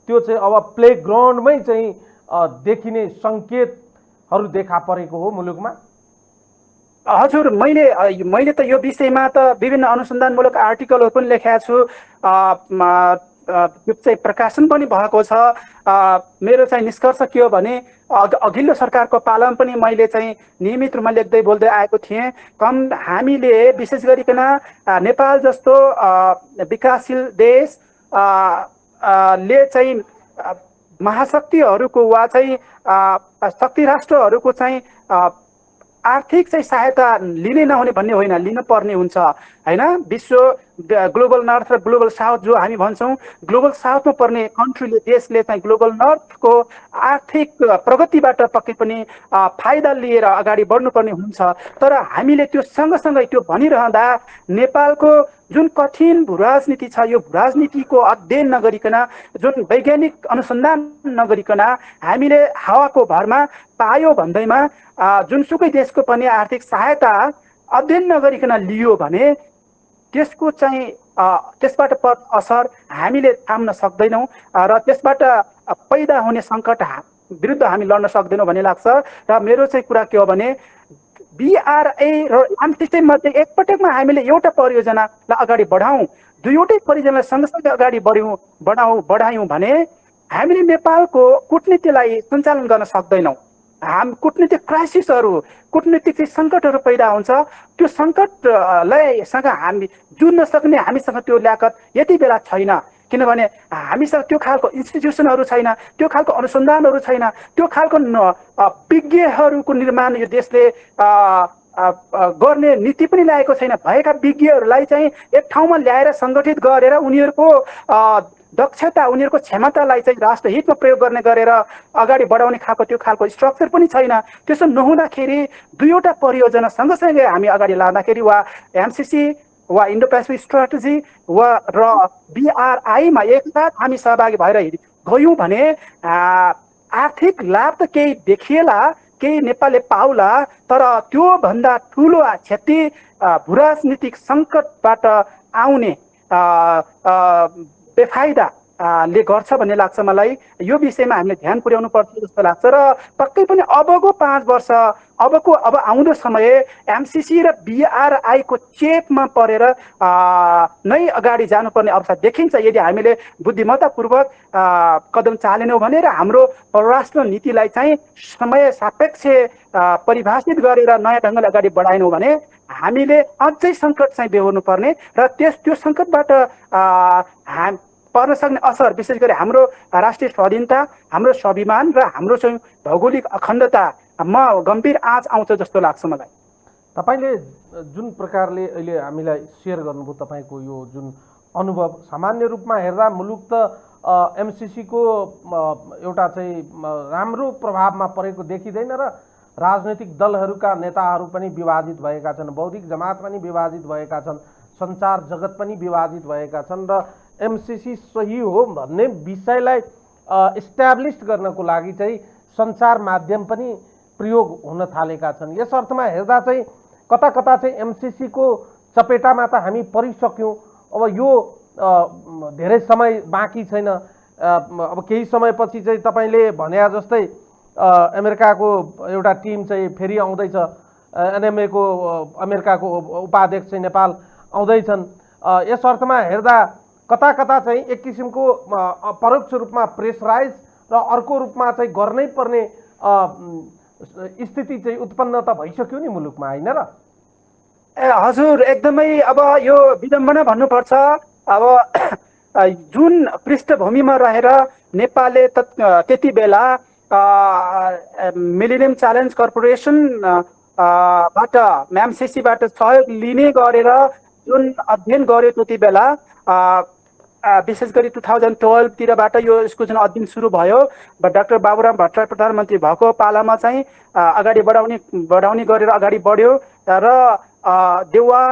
त्यो चाहिँ अब प्लेग्राउन्डमै चाहिँ देखिने सङ्केतहरू देखा परेको हो मुलुकमा। हजुर, मैले त यो विषयमा त विभिन्न अनुसन्धानमूलक आर्टिकलहरू पनि लेखेको छु, त्यो चाहिँ प्रकाशन पनि भएको छ। मेरो चाहिँ निष्कर्ष के हो भने अघिल्लो सरकारको पालामा पनि मैले चाहिँ नियमित रूपमा लेख्दै बोल्दै आएको थिएँ। हामीले विशेष गरिकन नेपाल जस्तो विकासशील देश ले चाहिँ महाशक्तिहरूको वा चाहिँ शक्ति राष्ट्रहरूको चाहिँ आर्थिक चाहिँ सहायता लिने नहुने भन्ने होइन, लिन पर्ने हुन्छ हैन। विश्व ग्लोबल नर्थ र ग्लोबल साउथ जो हामी भन्छौँ, ग्लोबल साउथमा पर्ने कन्ट्रीले देशले चाहिँ ग्लोबल नर्थको आर्थिक प्रगतिबाट पक्कै पनि फाइदा लिएर अगाडि बढ्नुपर्ने हुन्छ। तर हामीले त्यो सँगसँगै त्यो भनिरहँदा नेपालको जुन कठिन भूराजनीति छ, यो भूराजनीतिको अध्ययन नगरिकन, जुन वैज्ञानिक अनुसन्धान नगरिकन हामीले हावाको भरमा पायो भन्दैमा जुनसुकै देशको पनि आर्थिक सहायता अध्ययन नगरिकन लियो भने त्यसको चाहिँ त्यसबाट पर्ने असर हामीले थाम्न सक्दैनौँ र त्यसबाट पैदा हुने सङ्कट विरुद्ध हामी लड्न सक्दैनौँ भन्ने लाग्छ। र मेरो चाहिँ कुरा के हो भने बीआरए र एमसीसी मध्ये एकपटकमा हामीले एउटा परियोजनालाई अगाडि बढाउँ, दुईवटै परियोजनालाई सँगसँगै अगाडि बढायौँ भने हामीले नेपालको कूटनीतिलाई सञ्चालन गर्न सक्दैनौँ। कूटनीतिक क्राइसिसहरू, कूटनीतिक सङ्कटहरू पैदा हुन्छ। त्यो सङ्कटलाई सँग हामी जुझ्न सक्ने हामीसँग त्यो ल्याकत यति बेला छैन, किनभने हामीसँग त्यो खालको इन्स्टिट्युसनहरू छैन, त्यो खालको अनुसन्धानहरू छैन, त्यो खालको विज्ञहरूको निर्माण यो देशले गर्ने नीति पनि ल्याएको छैन। भएका विज्ञहरूलाई चाहिँ एक ठाउँमा ल्याएर सङ्गठित गरेर उनीहरूको दक्षता, उनीहरूको क्षमतालाई चाहिँ राष्ट्रहितमा प्रयोग गर्ने गरेर अगाडि बढाउने खालको त्यो खालको स्ट्रक्चर पनि छैन। त्यसो नहुँदाखेरि दुईवटा परियोजना सँगसँगै हामी अगाडि लाँदाखेरि वा एमसीसी वा इन्डो पेसिफिक स्ट्राटेजी वा र बीआरआईमा एकसाथ हामी सहभागी भएर गयौँ भने आर्थिक लाभ त केही देखिएला, केही नेपालले पाउला, तर त्योभन्दा ठुलो क्षति भूराजनीतिक सङ्कटबाट आउने बेफाइदा ले गर्छ भन्ने लाग्छ मलाई। यो विषयमा हामीले ध्यान पुर्याउनु पर्छ जस्तो लाग्छ र पक्कै पनि अबको 5 वर्ष अब आउँदो समय एमसीसी र बीआरआईको चेपमा परेर नै अगाडि जानुपर्ने अवस्था देखिन्छ यदि हामीले बुद्धिमत्तापूर्वक कदम चालेनौँ भने र हाम्रो परराष्ट्र नीतिलाई चाहिँ समय सापेक्ष परिभाषित गरेर नयाँ ढङ्गले अगाडि बढाएनौँ भने हामीले अझै सङ्कट चाहिँ बेहोर्नु पर्ने र त्यो सङ्कटबाट पर्न सक्ने असर विशेष गरी हाम्रो राष्ट्रिय स्वाधीनता, हाम्रो स्वाभिमान र हाम्रो चाहिँ भौगोलिक अखण्डतामा गम्भीर आँच आउँछ जस्तो लाग्छ मलाई। तपाईँले जुन प्रकारले अहिले हामीलाई सेयर गर्नुभयो तपाईँको यो जुन अनुभव, सामान्य रूपमा हेर्दा मुलुक त एमसीसीको एउटा चाहिँ राम्रो प्रभावमा परेको देखिँदैन र राजनैतिक दलहरूका नेताहरू पनि विभाजित भएका छन्, बौद्धिक जमात पनि विभाजित भएका छन्, सञ्चार जगत पनि विभाजित भएका छन् र एमसीसी सही हो भन्ने विषयलाई इस्ट्याब्लिस गर्नको लागि चाहिँ सञ्चार माध्यम पनि प्रयोग हुन थालेका छन्। यस अर्थमा हेर्दा चाहिँ कता कता चाहिँ एमसीसीको चपेटामा त हामी परिसक्यौँ। अब यो धेरै समय बाँकी छैन। अब केही समयपछि चाहिँ तपाईँले भने जस्तै अमेरिकाको एउटा टिम चाहिँ फेरि आउँदैछ, एनएमएको अमेरिकाको उपाध्यक्ष चाहिँ नेपाल आउँदैछन्। यस अर्थमा हेर्दा कता कता चाहिँ एक किसिमको परोक्ष रूपमा प्रेसराइज र अर्को रूपमा चाहिँ गर्नै पर्ने स्थिति चाहिँ उत्पन्न त भइसक्यो नि मुलुकमा, होइन र? हजुर, एकदमै। अब यो विडम्बना भन्नुपर्छ। अब जुन पृष्ठभूमिमा रहेर नेपालले त्यति बेला मिलेनियम च्यालेन्ज कर्पोरेसन बाट MCCबाट सहयोग लिने गरेर जुन अध्ययन गर्यो त्यति बेला, विशेष गरी 2012तिरबाट यसको जुन अध्ययन सुरु भयो, डाक्टर बाबुराम भट्टराई प्रधानमन्त्री भएको पालामा चाहिँ अगाडि बढाउने गरेर अगाडि बढ्यो र देउवा,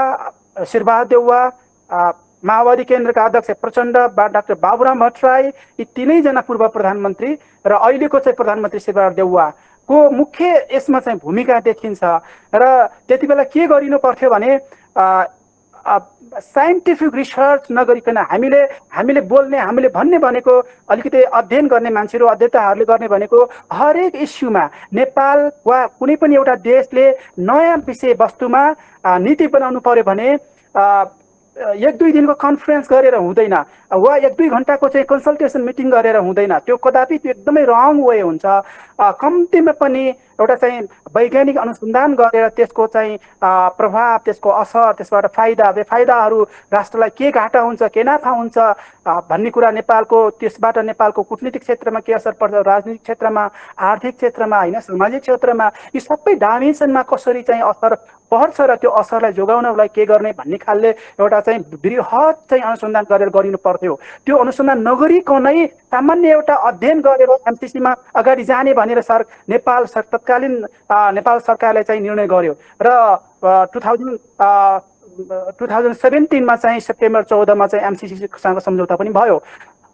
शेरबहादुर देउवा, माओवादी केन्द्रका अध्यक्ष प्रचण्ड, डाक्टर बाबुराम भट्टराई, यी तीनैजना पूर्व प्रधानमन्त्री र अहिलेको चाहिँ प्रधानमन्त्री शेरबहादुर देउवाको मुख्य यसमा चाहिँ भूमिका देखिन्छ। र त्यति बेला के गरिनु पर्थ्यो भने साइन्टिफिक रिसर्च नगरिकन हामीले बोल्ने, हामीले भन्ने भनेको अलिकति अध्ययन गर्ने मान्छेहरू, अध्येताहरूले गर्ने भनेको हरेक इस्युमा नेपाल वा कुनै पनि एउटा देशले नयाँ विषयवस्तुमा नीति बनाउनु पर्यो भने 1-2 दिनको कन्फरेन्स गरेर हुँदैन, वा 1-2 घन्टाको चाहिँ कन्सल्टेसन मिटिङ गरेर हुँदैन। त्यो कदापि त्यो एकदमै रङ वे हुन्छ। कम्तीमा पनि एउटा चाहिँ वैज्ञानिक अनुसन्धान गरेर त्यसको चाहिँ प्रभाव, त्यसको असर, त्यसबाट फाइदा बेफाइदाहरू, राष्ट्रलाई के घाटा हुन्छ, के नाफा हुन्छ भन्ने कुरा, त्यसबाट नेपालको कूटनीतिक क्षेत्रमा के असर पर्छ, राजनीतिक क्षेत्रमा, आर्थिक क्षेत्रमा, होइन, सामाजिक क्षेत्रमा, यी सबै डाइमेन्सनमा कसरी चाहिँ असर पर्छ र त्यो असरलाई जोगाउनलाई के गर्ने भन्ने खालले एउटा चाहिँ बृहत चाहिँ अनुसन्धान गरेर गरिनु पर्थ्यो। त्यो अनुसन्धान नगरिकनै सामान्य एउटा अध्ययन गरेर MCCमा अगाडि जाने भनेर तत्कालीन नेपाल सरकारले चाहिँ निर्णय गर्यो र 2017मा चाहिँ सेप्टेम्बर 14मा चाहिँ MCCसँग सम्झौता पनि भयो।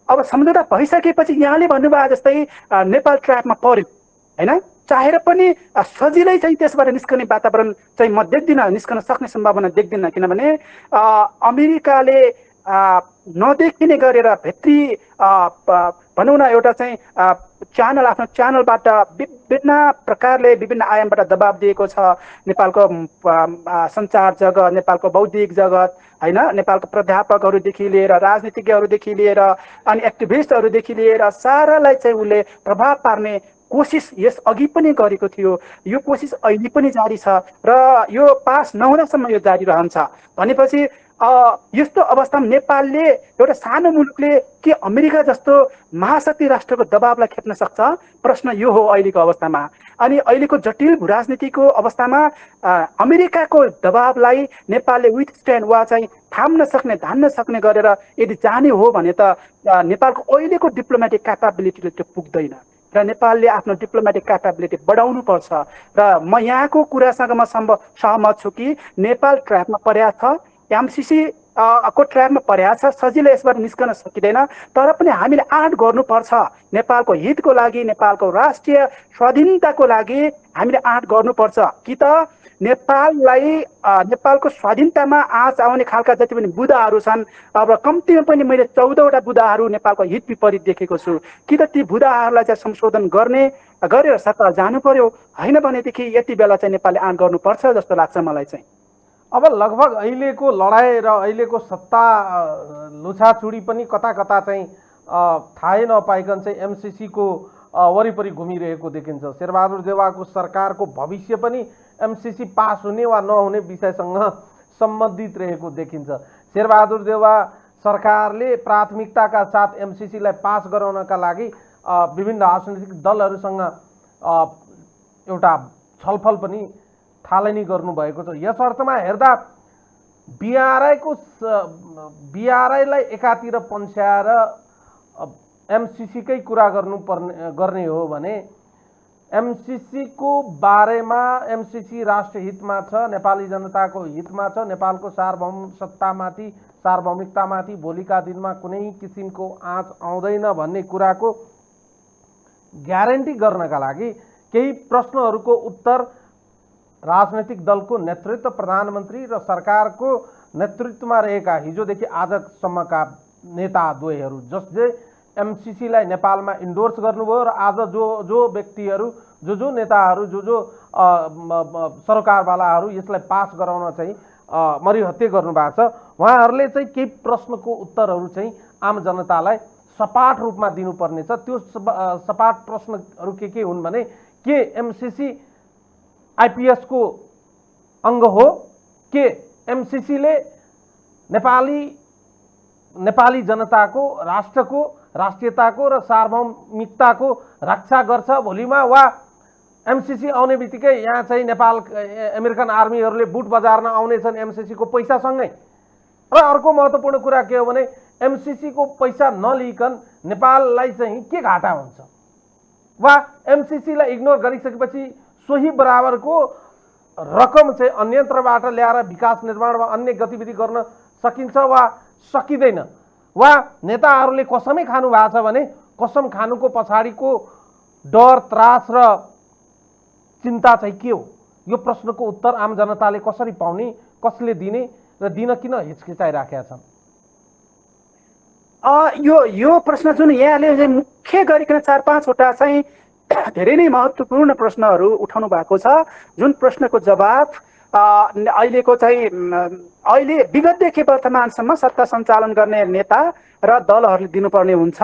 अब सम्झौता भइसकेपछि यहाँले भन्नुभयो जस्तै नेपाल ट्र्यापमा पर्यो, होइन, चाहेर पनि सजिलै चाहिँ त्यसबाट निस्कने वातावरण चाहिँ म देख्दिनँ, निस्कन सक्ने सम्भावना देख्दिनँ। किनभने अमेरिकाले नदेखिने गरेर भित्री भनौँ न एउटा चाहिँ च्यानल, आफ्नो च्यानलबाट विभिन्न प्रकारले, विभिन्न आयामबाट दबाब दिएको छ नेपालको सञ्चार जगत, नेपालको बौद्धिक जगत, होइन, नेपालको प्राध्यापकहरूदेखि लिएर, राजनीतिज्ञहरूदेखि लिएर, अनि एक्टिभिस्टहरूदेखि लिएर सारालाई चाहिँ उसले प्रभाव पार्ने कोसिस यस अघि पनि गरेको थियो। यो कोसिस अहिले पनि जारी छ र यो पास नहुँदासम्म यो जारी रहन्छ। भनेपछि यस्तो अवस्थामा नेपालले, एउटा सानो मुलुकले के अमेरिका जस्तो महाशक्ति राष्ट्रको दबावलाई खेप्न सक्छ? प्रश्न यो हो अहिलेको अवस्थामा। अनि अहिलेको जटिल राजनीतिको अवस्थामा अमेरिकाको दबावलाई नेपालले विथस्ट्यान्ड वा चाहिँ थाम्न सक्ने, धान्न सक्ने गरेर यदि जाने हो भने त नेपालको अहिलेको डिप्लोमेटिक क्यापाबिलिटीले त्यो पुग्दैन र नेपालले आफ्नो डिप्लोमेटिक क्यापाबिलिटी बढाउनु पर्छ। र म यहाँको कुरासँग म सहमत छु कि नेपाल ट्र्यापमा पर्या छ, MCC को ट्र्यापमा पर्या छ, सजिलै यसबाट निस्कन सकिँदैन। तर पनि हामीले आँट गर्नुपर्छ, नेपालको हितको लागि, नेपालको राष्ट्रिय स्वाधीनताको लागि हामीले आँट गर्नुपर्छ। कि त नेपालको स्वाधीनतामा आँच आउने खालका जति पनि बुदाहरू छन्, अब कम्तीमा पनि मैले 14वटा बुदाहरू नेपालको हित विपरीत देखेको छु। कि त ती बुदाहरूलाई चाहिँ संशोधन गरेर सत्ता जानु पर्यो, होइन भनेदेखि यति बेला चाहिँ नेपालले आँट गर्नुपर्छ जस्तो लाग्छ मलाई चाहिँ। अब लगभग अहिलेको लडाइँ र अहिलेको सत्ता लुछाचुडी पनि कता कता चाहिँ थाहै नपाइकन चाहिँ MCCको वरिपरि घुमिरहेको देखिन्छ। शेरबहादुर देउवाको सरकारको भविष्य पनि MCC पास हुने वा नहुने विषयसँग सम्बन्धित रहेको देखिन्छ। शेरबहादुर देउवा सरकारले प्राथमिकताका साथ MCCलाई पास गराउनका लागि विभिन्न राजनैतिक दलहरूसँग एउटा छलफल पनि थालनी गर्नुभएको छ। यस अर्थमा हेर्दा BRI-लाई एकातिर पन्स्याएर MCCकै कुरा गर्ने हो भने MCCको बारेमा MCC राष्ट्र हितमा छ, नेपाली जनताको हितमा छ, नेपालको सार्वभौमिकतामाथि भोलिका दिनमा कुनै किसिमको आँच आउँदैन भन्ने कुराको ग्यारेन्टी गर्नका लागि केही प्रश्नहरूको उत्तर राजनैतिक दलको नेतृत्व, प्रधानमन्त्री र सरकारको नेतृत्वमा रहेका हिजोदेखि आजसम्मका नेताद्वयहरू, जसले MCCलाई नेपालमा इन्डोर्स गर्नुभयो र आज जो व्यक्तिहरू, जो नेताहरू, जो सरकारवालाहरू यसलाई पास गराउन चाहिँ मरिहत्ते गर्नुभएको छ, उहाँहरूले चाहिँ केही प्रश्नको उत्तरहरू चाहिँ आम जनतालाई सपाट रूपमा दिनुपर्नेछ। त्यो सपाट प्रश्नहरू के हुन् भने, के MCC आइपिएस को अङ्ग हो के एमसिसीले नेपाली जनताको राष्ट्रको राष्ट्रियताको र सार्वभौमिकताको रक्षा गर्छ भोलिमा, वा एमसिसी आउने बित्तिकै यहाँ चाहिँ नेपाल अमेरिकन आर्मीहरूले बुट बजार्न आउनेछन् एमसिसीको पैसासँगै। र अर्को महत्त्वपूर्ण कुरा के हो भने एमसिसीको पैसा नलिइकन नेपाललाई चाहिँ के घाटा हुन्छ, वा एमसिसीलाई इग्नोर गरिसकेपछि सोही बराबरको रकम चाहिँ अन्यत्रबाट ल्याएर विकास निर्माण वा अन्य गतिविधि गर्न सकिन्छ वा सकिँदैन, वा नेताहरूले कसमै खानु भएको छ भने कसम खानुको पछाडिको डर, त्रास र चिन्ता चाहिँ के हो? यो प्रश्नको उत्तर आम जनताले कसरी पाउने, कसले दिने र दिन किन हिचकिचाइराखेका छन्? यो प्रश्न जुन यहाँले चाहिँ मुख्य गरिकन 4-5 चाहिँ धेरै नै महत्त्वपूर्ण प्रश्नहरू उठाउनु भएको छ, जुन प्रश्नको जवाब अहिलेको चाहिँ अहिले विगतदेखि वर्तमानसम्म सत्ता सञ्चालन गर्ने नेता र दलहरूले दिनुपर्ने हुन्छ।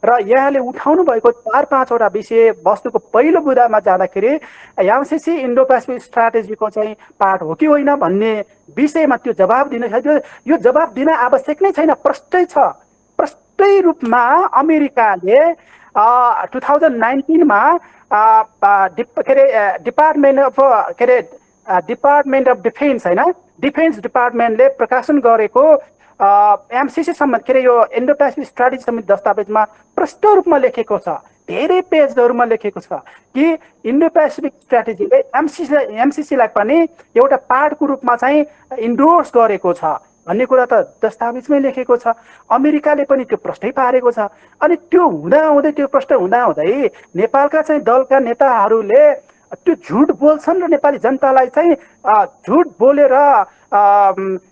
र यहाँले उठाउनु भएको 4-5 विषय वस्तुको पहिलो बुँदामा जाँदाखेरि एमसिसी इन्डो पेसिफिक स्ट्राटेजीको चाहिँ पार्ट हो कि होइन भन्ने विषयमा त्यो जवाब दिन यो जवाब दिन आवश्यक नै छैन, प्रष्टै छ। प्रष्टै रूपमा अमेरिकाले 2019 मा डिपार्टमेन्ट अफ डिफेन्स होइन, डिफेन्स डिपार्टमेन्टले प्रकाशन गरेको एमसिसी सम्बन्ध के अरे यो इन्डो पेसिफिक स्ट्राटेजी सम्बन्धी दस्तावेजमा प्रष्ट रूपमा लेखेको छ, धेरै पेजहरूमा लेखेको छ कि इन्डो पेसिफिक स्ट्राटेजीले एमसिसीलाई पनि एउटा पार्टको रूपमा चाहिँ इन्डोर्स गरेको छ भन्ने कुरा त दस्तावेजमै लेखेको छ। अमेरिकाले पनि त्यो प्रष्टै पारेको छ। अनि त्यो हुँदाहुँदै त्यो प्रष्ट हुँदाहुँदै नेपालका चाहिँ दलका नेताहरूले त्यो झुट बोल्छन् र नेपाली जनतालाई चाहिँ झुट बोलेर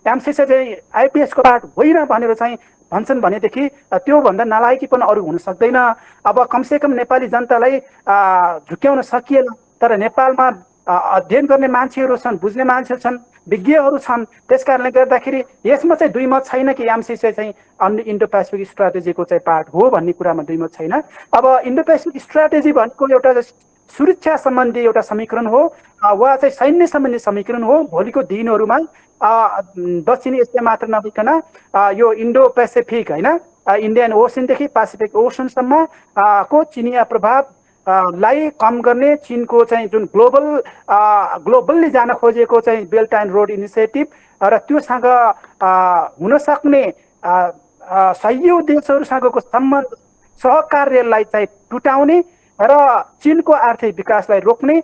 एमसिसी चाहिँ आइपिएसको पार्ट होइन भनेर चाहिँ भन्छन् भनेदेखि त्योभन्दा नालायकी पनि अरू हुन सक्दैन। अब कमसेकम नेपाली जनतालाई झुक्याउन सकिएन, तर नेपालमा अध्ययन गर्ने मान्छेहरू छन्, बुझ्ने मान्छेहरू छन्, विज्ञहरू छन्। त्यस कारणले गर्दाखेरि यसमा चाहिँ दुई मत छैन कि एमसिसी चाहिँ इन्डो पेसिफिक स्ट्राटेजीको चाहिँ पार्ट हो भन्ने कुरामा दुई मत छैन। अब इन्डो पेसिफिक स्ट्राटेजी भनेको एउटा सुरक्षा सम्बन्धी एउटा समीकरण हो वा चाहिँ सैन्य सम्बन्धी समीकरण हो। भोलिको दिनहरूमा दक्षिणी एसिया मात्र नभइकन यो इन्डो पेसिफिक होइन, इन्डियन ओसनदेखि पेसिफिक ओसनसम्म को चिनिया प्रभाव लाई कम गर्ने चीनको चाहिँ जुन ग्लोबल्ली जान खोजेको चाहिँ बेल्ट एन्ड रोड इनिसिएटिभ र त्योसँग हुन सक्ने सहयोग देशहरूसँगको सम्बन्ध सहकार्यलाई चाहिँ टुटाउने र चीनको आर्थिक विकासलाई रोक्ने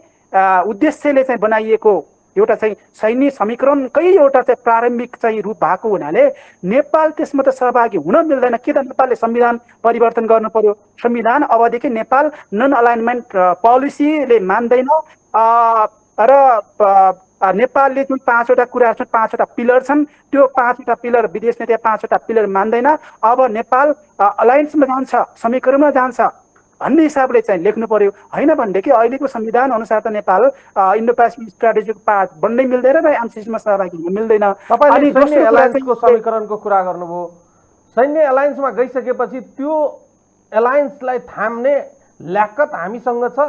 उद्देश्यले चाहिँ बनाइएको एउटा चाहिँ सैन्य समीकरणकै एउटा चाहिँ प्रारम्भिक चाहिँ रूप भएको हुनाले नेपाल त्यसमा त सहभागी हुन मिल्दैन। कि त नेपालले संविधान परिवर्तन गर्नु पर्यो, संविधान अवधिकै नेपाल नन अलाइनमेन्ट पोलिसीले मान्दैन र नेपालले जुन 5वटा कुरा छन्, 5वटा पिलर छन्, त्यो 5वटा पिलर विदेश नीति 5वटा पिलर मान्दैन। अब नेपाल अलायन्समा जान्छ, समीकरणमा जान्छ भन्ने हिसाबले चाहिँ लेख्नु पर्यो। होइन भनेदेखि अहिलेको संविधान अनुसार त नेपाल इन्डो पेसिफिक स्ट्राटेजीको पार्ट बन्नै मिल्दैन र एमसिसीमा सहभागी हुन मिल्दैन। तपाईले सैन्य एलायन्सको समीकरणको कुरा गर्नुभयो। सैन्य एलायन्समा गइसकेपछि त्यो एलायन्सलाई थाम्ने ल्याकत हामीसँग छ?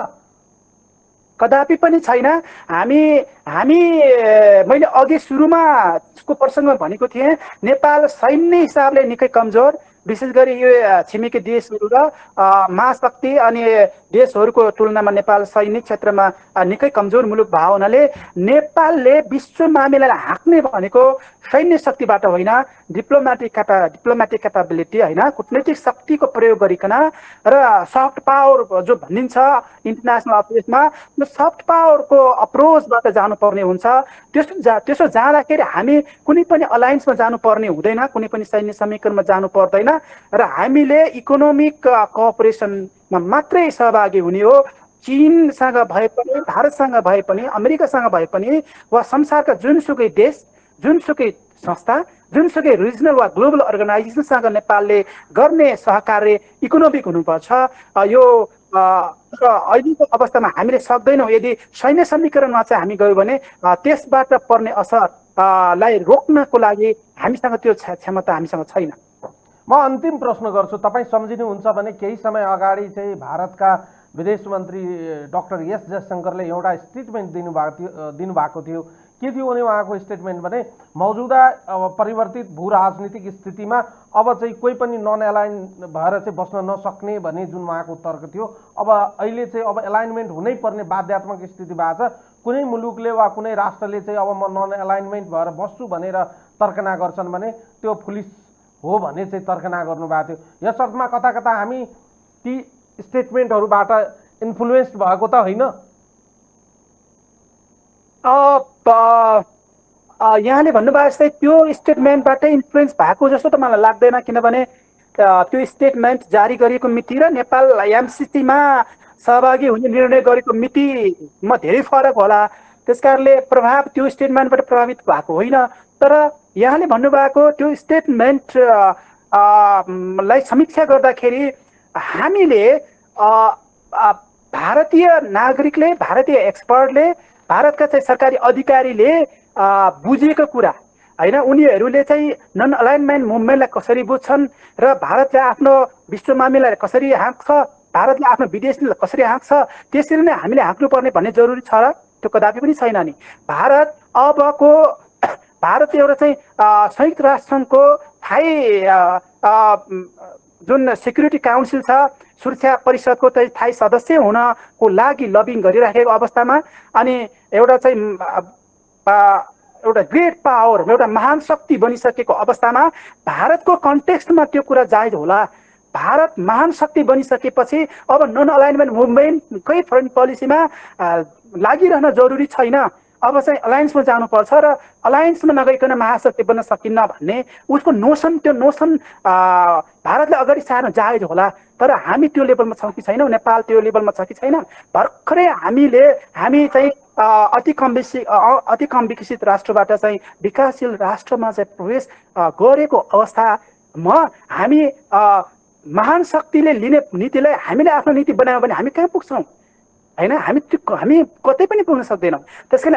कदापि पनि छैन। हामी मैले अघि सुरुमा को प्रसङ्गमा भनेको थिएँ, नेपाल सैन्य हिसाबले निकै कमजोर, विशेष गरी यो छिमेकी देशहरू र महाशक्ति अनि देशहरूको तुलनामा नेपाल सैनिक क्षेत्रमा निकै कमजोर मुलुक भएको हुनाले नेपालले विश्व मामिलालाई हाँक्ने भनेको सैन्य शक्तिबाट होइन, डिप्लोमेटिक क्यापाबिलिटी होइन, कूटनीतिक शक्तिको प्रयोग गरिकन र सफ्ट पावर जो भनिन्छ इन्टरनेसनल अफेयर्समा, यो सफ्ट पावरको अप्रोचबाट जानुपर्ने हुन्छ। त्यसो जाँदाखेरि हामी कुनै पनि अलायन्समा जानुपर्ने हुँदैन, कुनै पनि सैन्य समीकरणमा जानु पर्दैन र हामीले इकोनोमिक कोअपरेसनमा मात्रै सहभागी हुने हो। चीनसँग भए पनि, भारतसँग भए पनि, अमेरिकासँग भए पनि वा संसारका जुनसुकै देश, जुनसुकै संस्था, जुनसुकै रिजनल वा ग्लोबल अर्गनाइजेसनसँग नेपालले गर्ने सहकार्य इकोनोमिक हुनुपर्छ। यो र अहिलेको अवस्थामा हामीले सक्दैनौँ। यदि सैन्य समीकरणमा चाहिँ हामी गयौँ भने त्यसबाट पर्ने असरलाई रोक्नको लागि हामीसँग त्यो क्षमता हामीसँग छैन। म अन्तिम प्रश्न गर्छु, तपाईँ सम्झिनुहुन्छ भने केही समय अगाडि चाहिँ भारतका विदेश मन्त्री डाक्टर एस जयशंकरले एउटा स्टेटमेन्ट दिनुभएको थियो। के थियो भने उहाँको स्टेटमेन्ट भने मौजूदा परिवर्तित भू राजनीतिक स्थितिमा अब चाहिँ कोही पनि नन एलाइन भएर चाहिँ बस्न नसक्ने भन्ने जुन उहाँको तर्क थियो। अब अहिले चाहिँ अब एलाइनमेन्ट हुनै पर्ने बाध्यात्मक स्थिति भएको छ। कुनै मुलुकले वा कुनै राष्ट्रले चाहिँ अब म नन एलाइनमेन्ट भएर बस्छु भनेर तर्कना गर्छन् भने त्यो फुलिस हो भन्ने चाहिँ तर्कना गर्नुभएको थियो। यस अर्थमा कता कता हामी ती स्टेटमेन्टहरूबाट इन्फ्लुएन्स्ड भएको त होइन? यहाँले भन्नुभयो जस्तै त्यो स्टेटमेन्टबाट इन्फ्लुएन्स भएको जस्तो त मलाई लाग्दैन, किनभने त्यो स्टेटमेन्ट जारी गरिएको मिति र नेपाल एमसिसीमा सहभागी हुने निर्णय गरेको मितिमा धेरै फरक होला। त्यसकारणले प्रभाव त्यो स्टेटमेन्टबाट प्रभावित भएको होइन। तर यहाँले भन्नुभएको त्यो स्टेटमेन्ट लाई समीक्षा गर्दाखेरि हामीले भारतीय नागरिकले, भारतीय एक्सपर्टले, भारतका चाहिँ सरकारी अधिकारीले बुझेको कुरा होइन, उनीहरूले चाहिँ नन अलाइनमेन्ट मुभमेन्टलाई कसरी बुझ्छन् र भारतले आफ्नो विश्व मामिलालाई कसरी हाँक्छ, भारतले आफ्नो विदेश नीतिलाई कसरी हाँक्छ, त्यसरी नै हामीले हाँक्नुपर्ने भन्ने जरुरी छ र? त्यो कदापि पनि छैन नि। भारत एउटा चाहिँ संयुक्त राष्ट्रसङ्घको जुन सेक्युरिटी काउन्सिल छ, सुरक्षा परिषदको चाहिँ स्थायी सदस्य हुनको लागि लबिङ गरिराखेको अवस्थामा अनि एउटा चाहिँ एउटा ग्रेट पावर, एउटा महान शक्ति बनिसकेको अवस्थामा भारतको कन्टेक्स्टमा त्यो कुरा जायज होला। भारत महान शक्ति बनिसकेपछि अब नन अलाइनमेन्ट मुभमेन्टकै फरेन पोलिसीमा लागिरहन जरुरी छैन। अब चाहिँ अलायन्समा जानुपर्छ र अलायन्समा नगइकन महाशक्ति बन्न सकिन्न भन्ने उसको नोसन, त्यो नोसन भारतले अगाडि सार्न जायज होला। तर हामी त्यो लेभलमा छौँ कि छैनौँ? नेपाल त्यो लेभलमा छ कि छैन? भर्खरै हामी चाहिँ अति कम विकसित राष्ट्रबाट चाहिँ विकासशील राष्ट्रमा चाहिँ प्रवेश गरेको अवस्थामा हामी महान शक्तिले लिने नीतिलाई हामीले आफ्नो नीति बनायौँ भने हामी कहाँ पुग्छौँ होइन? हामी कतै पनि पुग्न सक्दैनौँ। त्यसकारण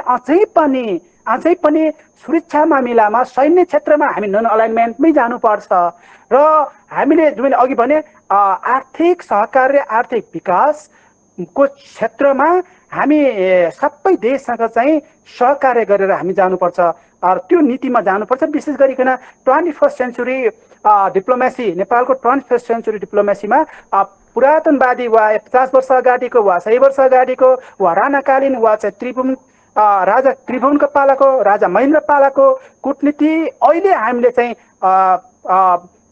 अझै पनि सुरक्षा मामिलामा, सैन्य क्षेत्रमा हामी नन अलाइनमेन्टमै जानुपर्छ र हामीले जुन अघि भने आर्थिक सहकार र आर्थिक विकासको क्षेत्रमा हामी सबै देशसँग चाहिँ सहकार्य गरेर हामी जानुपर्छ र त्यो नीतिमा जानुपर्छ। विशेष गरिकन 21st सेन्चुरी डिप्लोमेसी, नेपालको 21st सेन्चुरी डिप्लोमेसीमा पुरातनवादी वा 50 वर्ष अगाडिको वा 100 वर्ष अगाडिको वा राणाकालीन वा चाहिँ राजा त्रिभुवनको पालाको, राजा महेन्द्र पालाको कूटनीति अहिले हामीले चाहिँ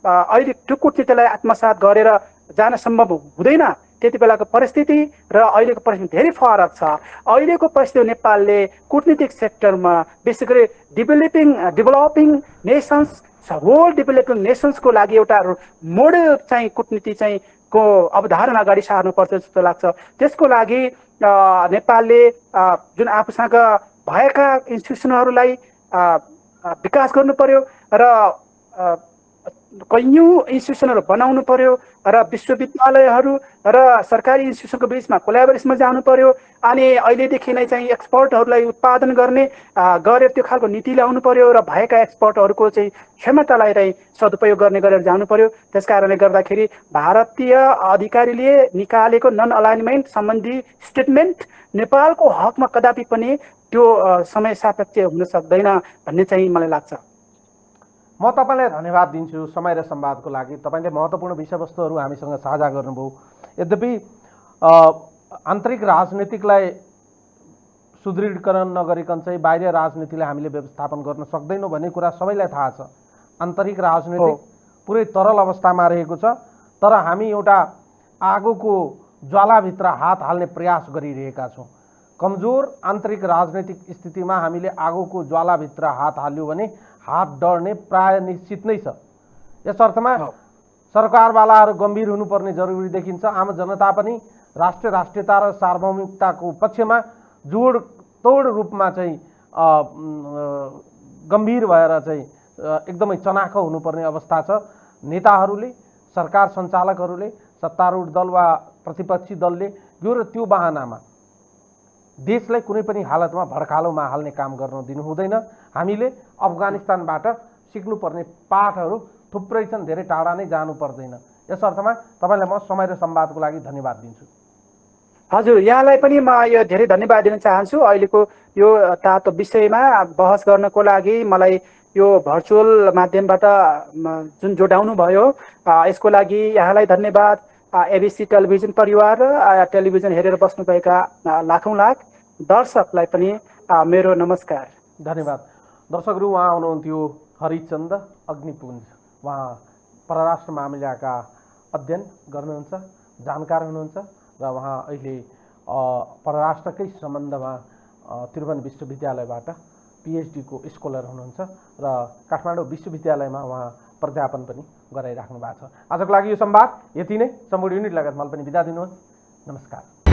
अहिले त्यो कूटनीतिलाई आत्मसात गरेर जान सम्भव हुँदैन। त्यति बेलाको परिस्थिति र अहिलेको परिस्थिति धेरै फरक छ। अहिलेको परिस्थिति नेपालले कूटनीतिक सेक्टरमा विशेष गरी डेभलपिङ नेसन्स, होल डेभलपिङ नेसन्सको लागि एउटा मोडल चाहिँ कूटनीति चाहिँ को अवधारणा अगाडि सार्नुपर्छ जस्तो लाग्छ। त्यसको लागि नेपालले जुन आफूसँग भएका इन्स्टिट्युसनहरूलाई विकास गर्नु पर्यो र कैयौँ इन्स्टिट्युसनहरू बनाउनु पर्यो र विश्वविद्यालयहरू र सरकारी इन्स्टिट्युसनको बिचमा कोलाबोरेसनमा जानु पर्यो। अनि अहिलेदेखि नै चाहिँ एक्सपर्टहरूलाई उत्पादन गरेर त्यो खालको नीति ल्याउनु पर्यो र भएका एक्सपर्टहरूको चाहिँ क्षमतालाई चाहिँ सदुपयोग गर्ने गरेर जानु पर्यो। त्यस कारणले गर्दाखेरि भारतीय अधिकारीले निकालेको नन अलाइनमेन्ट सम्बन्धी स्टेटमेन्ट नेपालको हकमा कदापि पनि त्यो समय सापेक्ष हुन सक्दैन भन्ने चाहिँ मलाई लाग्छ। म तपाईँलाई धन्यवाद दिन्छु समय र संवादको लागि। तपाईँले महत्त्वपूर्ण विषयवस्तुहरू हामीसँग साझा गर्नुभयो। यद्यपि आन्तरिक राजनीतिकलाई सुदृढीकरण नगरिकन चाहिँ बाहिर राजनीतिलाई हामीले व्यवस्थापन गर्न सक्दैनौँ भन्ने कुरा सबैलाई थाहा छ। आन्तरिक राजनीति पुरै तरल अवस्थामा रहेको छ, तर हामी एउटा आगोको ज्वालाभित्र हात हाल्ने प्रयास गरिरहेका छौँ। कमजोर आन्तरिक राजनीतिक स्थितिमा हामीले आगोको ज्वालाभित्र हात हाल्यो भने हात डढ्ने प्राय निश्चित नै छ। यस अर्थमा सरकारवालाहरू गम्भीर हुनुपर्ने जरुरी देखिन्छ। आम जनता पनि राष्ट्रियता र सार्वभौमिकताको पक्षमा जोडतोड रूपमा चाहिँ गम्भीर भएर चाहिँ एकदमै चनाखो हुनुपर्ने अवस्था छ। नेताहरूले, सरकार सञ्चालकहरूले, सत्तारूढ दल वा प्रतिपक्षी दलले यो र त्यो बहानामा देशलाई कुनै पनि हालतमा भड्कालोमा हाल्ने काम गर्न दिनु हुँदैन। हामीले अफगानिस्तानबाट सिक्नुपर्ने पाठहरू थुप्रै छन्, धेरै टाढा नै जानु पर्दैन। यस अर्थमा तपाईँलाई म समय र संवादको लागि धन्यवाद दिन्छु। हजुर, यहाँलाई पनि म यो धेरै धन्यवाद दिन चाहन्छु। अहिलेको यो तातो विषयमा बहस गर्नको लागि मलाई यो भर्चुअल माध्यमबाट जुन जोडाउनु भयो, यसको लागि यहाँलाई धन्यवाद। एबिसी टेलिभिजन परिवार र टेलिभिजन हेरेर बस्नुभएका लाखौँ लाख दर्शकलाई पनि मेरो नमस्कार। धन्यवाद। दर्शकहरू, उहाँ हुनुहुन्थ्यो हरिचन्द अग्निपुञ्ज। उहाँ परराष्ट्र मामिलाका अध्ययन गर्नुहुन्छ, जानकार हुनुहुन्छ र उहाँ अहिले परराष्ट्रकै सम्बन्धमा त्रिभुवन विश्वविद्यालयबाट PhD को स्कलर हुनुहुन्छ र काठमाडौँ विश्वविद्यालयमा उहाँ प्राध्यापन पनि गराइराख्नु भएको छ। आजको लागि यो संवाद यति नै। सम्पूर्ण युनिट लगायत मलाई पनि बिदा दिनुहोस्। नमस्कार।